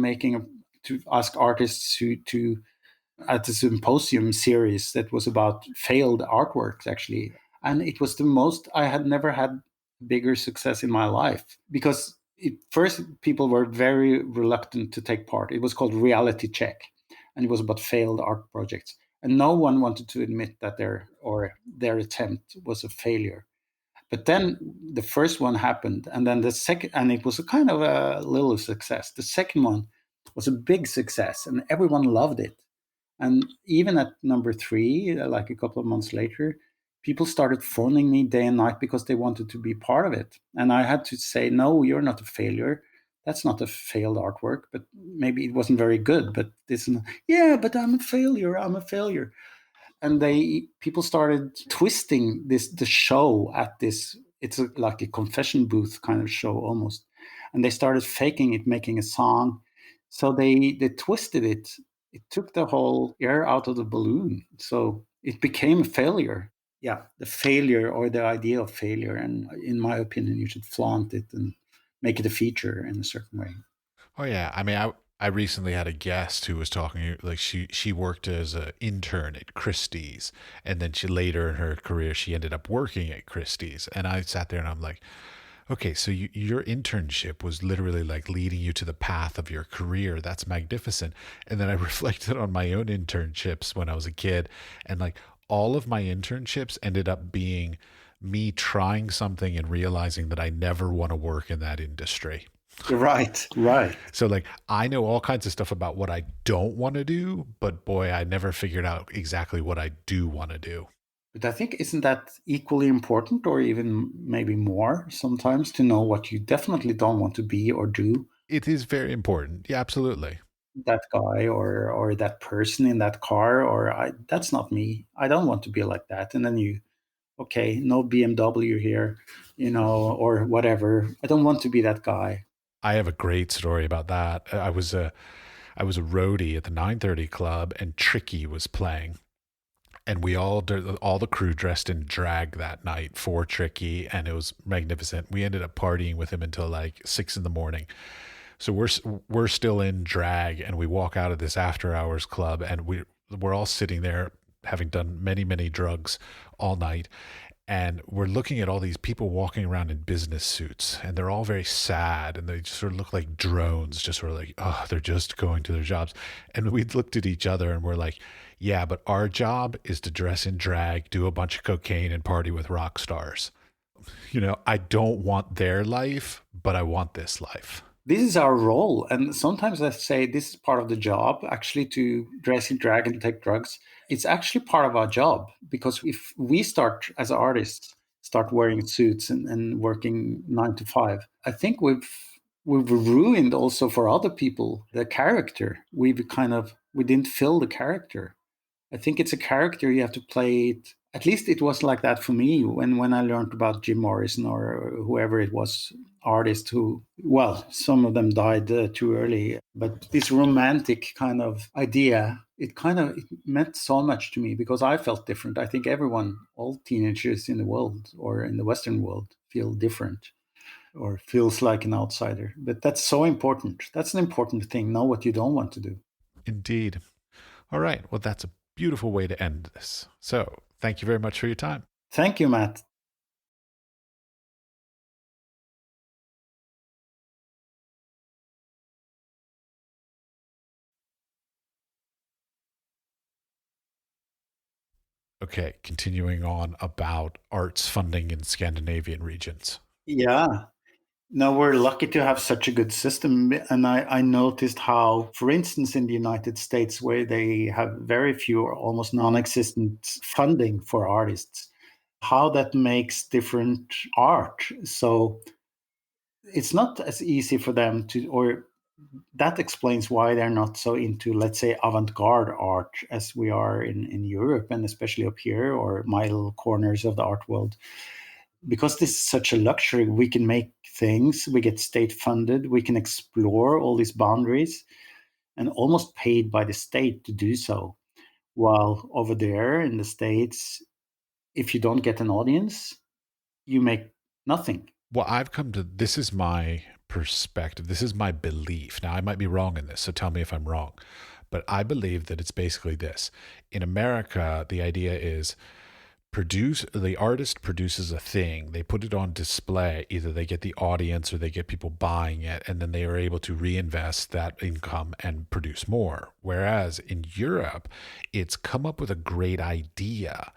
Speaker 2: to ask artists to at the symposium series that was about failed artworks, actually. And it was the most, I had never had bigger success in my life because first people were very reluctant to take part. It was called Reality Check, and it was about failed art projects. And no one wanted to admit that their attempt was a failure. But then the first one happened, and then the second, and it was a kind of a little success. The second one was a big success, and everyone loved it. And even at number three, like a couple of months later, people started phoning me day and night because they wanted to be part of it. And I had to say, no, you're not a failure. That's not a failed artwork, but maybe it wasn't very good. But this, yeah, but I'm a failure. I'm a failure. And people started twisting the show at this. It's like a confession booth kind of show almost, and they started faking it, making a song. So they twisted it. It took the whole air out of the balloon, so it became a failure. Yeah, the failure or the idea of failure, and in my opinion, you should flaunt it and make it a feature in a certain way.
Speaker 1: Oh yeah, I mean, I recently had a guest who was talking like she worked as an intern at Christie's, and then she later in her career she ended up working at Christie's, and I sat there and I'm like, okay, so your internship was literally like leading you to the path of your career. That's magnificent. And then I reflected on my own internships when I was a kid, and like all of my internships ended up being me trying something and realizing that I never want to work in that industry.
Speaker 2: Right, right.
Speaker 1: So like I know all kinds of stuff about what I don't want to do, but boy, I never figured out exactly what I do want to do.
Speaker 2: But I think isn't that equally important, or even maybe more sometimes, to know what you definitely don't want to be or do?
Speaker 1: It is very important. Yeah, absolutely.
Speaker 2: That guy or that person in that car, or that's not me. I don't want to be like that. And then okay, no BMW here, or whatever. I don't want to be that guy.
Speaker 1: I have a great story about that. I was a roadie at the 9:30 club, and Tricky was playing, and we all the crew dressed in drag that night for Tricky, and it was magnificent. We ended up partying with him until like 6 in the morning. So we're still in drag, and we walk out of this after hours club, and we're all sitting there having done many drugs all night, and we're looking at all these people walking around in business suits, and they're all very sad, and they just sort of look like drones, just sort of like, oh, they're just going to their jobs. And we looked at each other and we're like, yeah, but our job is to dress in drag, do a bunch of cocaine, and party with rock stars. I don't want their life, but I want this life.
Speaker 2: This is our role. And sometimes I say this is part of the job, actually, to dress in drag and take drugs. It's actually part of our job, because if we start as artists, start wearing suits and working 9 to 5, I think we've ruined also for other people the character. We didn't fill the character. I think it's a character you have to play it. At least it was like that for me when I learned about Jim Morrison or whoever it was, artist who, well, some of them died too early. But this romantic kind of idea, it meant so much to me because I felt different. I think everyone, all teenagers in the world or in the Western world, feel different or feels like an outsider. But that's so important. That's an important thing. Know what you don't want to do.
Speaker 1: Indeed. All right. Well, that's a beautiful way to end this. So thank you very much for your time.
Speaker 2: Thank you, Matt.
Speaker 1: Okay, continuing on about arts funding in Scandinavian regions.
Speaker 2: Yeah. No, we're lucky to have such a good system. And I noticed how, for instance, in the United States, where they have very few or almost non existent funding for artists, how that makes different art. So it's not as easy for them to, or that explains why they're not so into, let's say, avant garde art as we are in Europe and especially up here, or my little corners of the art world. Because this is such a luxury, we can make things, we get state funded, we can explore all these boundaries and almost paid by the state to do so. While over there in the States, if you don't get an audience, you make nothing.
Speaker 1: Well, I've come to this is my perspective. This is my belief. Now, I might be wrong in this, so tell me if I'm wrong. But I believe that it's basically this. In America, the idea is the artist produces a thing, they put it on display, either they get the audience or they get people buying it, and then they are able to reinvest that income and produce more. Whereas in Europe, it's come up with a great idea,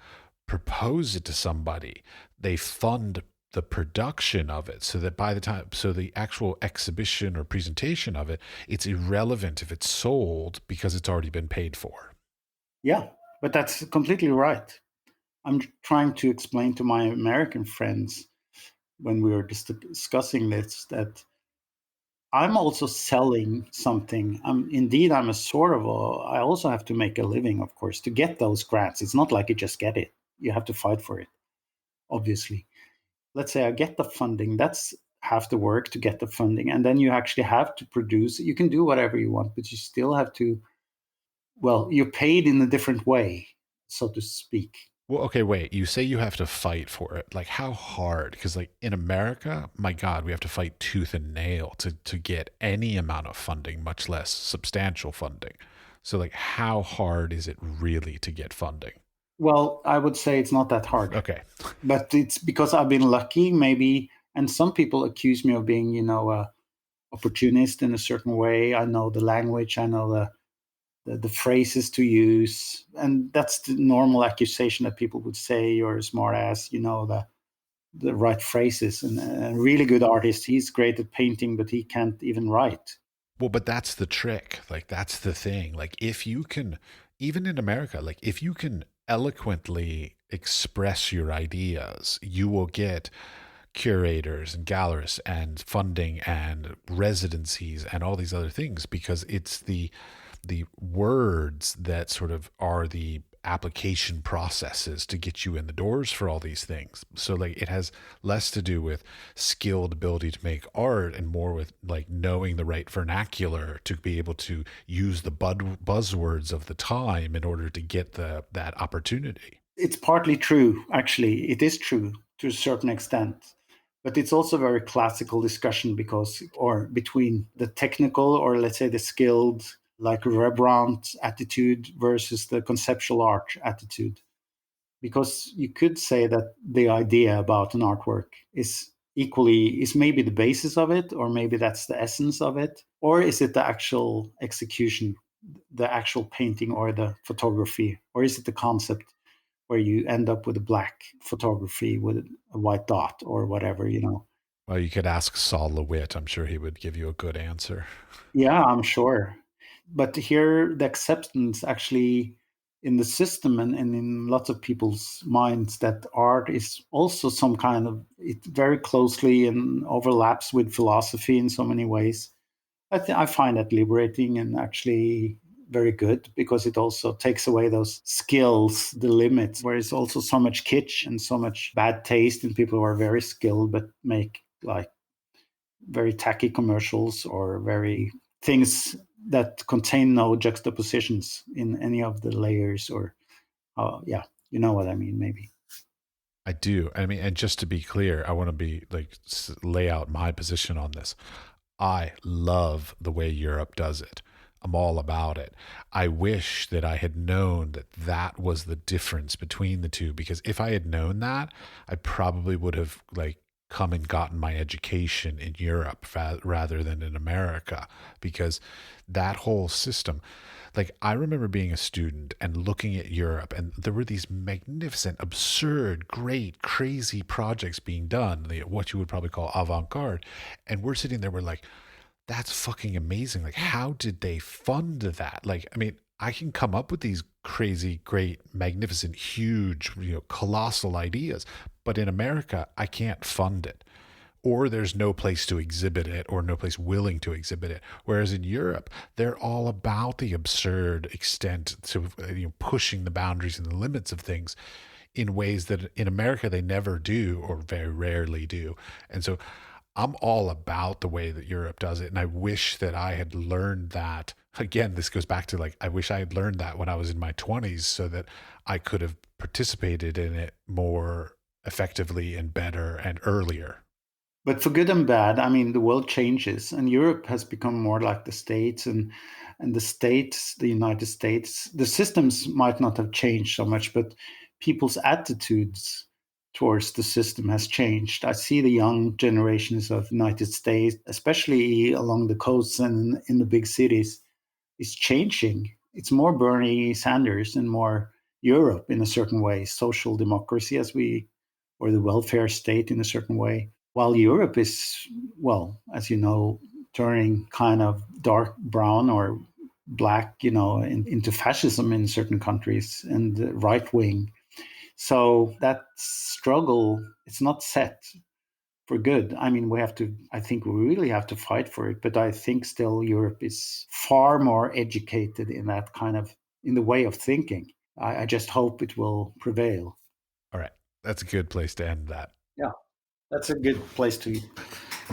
Speaker 1: propose it to somebody, they fund the production of it, so that by the time, so the actual exhibition or presentation of it, it's irrelevant if it's sold because it's already been paid for.
Speaker 2: Yeah, but that's completely right. I'm trying to explain to my American friends when we were discussing this that I'm also selling something. I'm a sort of I also have to make a living, of course, to get those grants. It's not like you just get it. You have to fight for it, obviously. Let's say I get the funding. That's half the work to get the funding. And then you actually have to produce. You can do whatever you want, but you still have to, well, you're paid in a different way, so to speak.
Speaker 1: Well, okay, wait. You say you have to fight for it. Like, how hard? Because, like, in America, my God, we have to fight tooth and nail to get any amount of funding, much less substantial funding. So, like, how hard is it really to get funding?
Speaker 2: Well, I would say it's not that hard,
Speaker 1: Okay.
Speaker 2: but it's because I've been lucky, maybe. And some people accuse me of being, a opportunist in a certain way. I know the language, I know the phrases to use, and that's the normal accusation that people would say. You're a smart ass, the right phrases. And a really good artist, he's great at painting, but he can't even write.
Speaker 1: Well, but that's the trick. Like, that's the thing. Like, if you can, even in America, like, if you can eloquently express your ideas, you will get curators and gallerists and funding and residencies and all these other things, because it's the words that sort of are the application processes to get you in the doors for all these things. So like it has less to do with skilled ability to make art and more with like knowing the right vernacular to be able to use the buzzwords of the time in order to get that opportunity.
Speaker 2: It's partly true, actually. It is true to a certain extent. But it's also a very classical discussion or between the technical, or let's say the skilled, like Rembrandt attitude versus the conceptual art attitude. Because you could say that the idea about an artwork is maybe the basis of it, or maybe that's the essence of it, or is it the actual execution, the actual painting or the photography, or is it the concept where you end up with a black photography with a white dot or whatever.
Speaker 1: Well, you could ask Saul LeWitt. I'm sure he would give you a good answer.
Speaker 2: Yeah, I'm sure. But here, the acceptance actually in the system and in lots of people's minds that art is also some kind of, it very closely and overlaps with philosophy in so many ways. I find that liberating and actually very good, because it also takes away those skills, the limits, where it's also so much kitsch and so much bad taste in people who are very skilled but make like very tacky commercials or very things that contain no juxtapositions in any of the layers, or yeah, you know what I mean, maybe.
Speaker 1: I do. I mean, and just to be clear, I want to be like lay out my position on this. I love the way Europe does it. I'm all about it. I wish that I had known that that was the difference between the two, because if I had known that, I probably would have like come and gotten my education in Europe rather than in America, because that whole system, like I remember being a student and looking at Europe, and there were these magnificent, absurd, great, crazy projects being done, what you would probably call avant-garde, and we're sitting there, we're like, that's fucking amazing. Like, how did they fund that? Like, I mean, I can come up with these crazy, great, magnificent, huge, colossal ideas, but in America, I can't fund it, or there's no place to exhibit it, or no place willing to exhibit it. Whereas in Europe, they're all about the absurd extent to pushing the boundaries and the limits of things in ways that in America they never do, or very rarely do. And so I'm all about the way that Europe does it. And I wish that I had learned that. Again, this goes back to like, I wish I had learned that when I was in my 20s so that I could have participated in it more effectively and better and earlier.
Speaker 2: But for good and bad, I mean, the world changes, and Europe has become more like the States, and the States, the United States. The systems might not have changed so much, but people's attitudes towards the system has changed. I see the young generations of United States, especially along the coasts and in the big cities, is changing. It's more Bernie Sanders and more Europe in a certain way, social democracy or the welfare state in a certain way. While Europe is, well, as you know, turning kind of dark brown or black, into fascism in certain countries and right wing. So that struggle, it's not set for good. I mean, I think we really have to fight for it. But I think still Europe is far more educated in in the way of thinking. I just hope it will prevail.
Speaker 1: All right. That's a good place to end that.
Speaker 2: Yeah, that's a good place to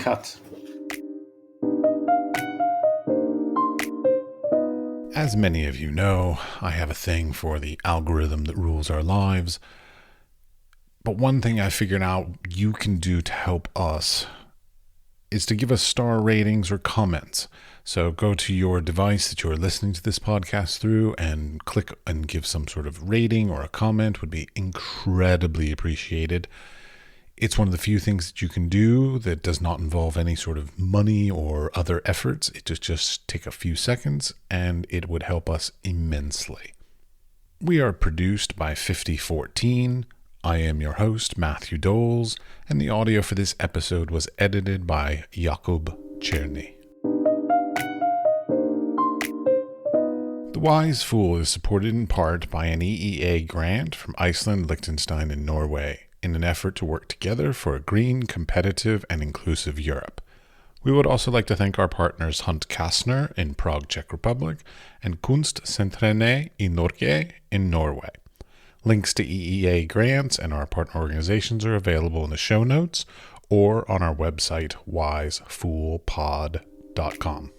Speaker 2: cut.
Speaker 1: As many of you know, I have a thing for the algorithm that rules our lives. But one thing I figured out you can do to help us is to give us star ratings or comments. So go to your device that you're listening to this podcast through and click and give some sort of rating, or a comment would be incredibly appreciated. It's one of the few things that you can do that does not involve any sort of money or other efforts. It just take a few seconds and it would help us immensely. We are produced by 5014. I am your host, Matthew Dols, and the audio for this episode was edited by Jakub C. The Wise Fool is supported in part by an EEA grant from Iceland, Liechtenstein, and Norway in an effort to work together for a green, competitive, and inclusive Europe. We would also like to thank our partners Hunt Kastner in Prague, Czech Republic, and Kunstsentrene i Norge in Norway. Links to EEA grants and our partner organizations are available in the show notes or on our website, wisefoolpod.com.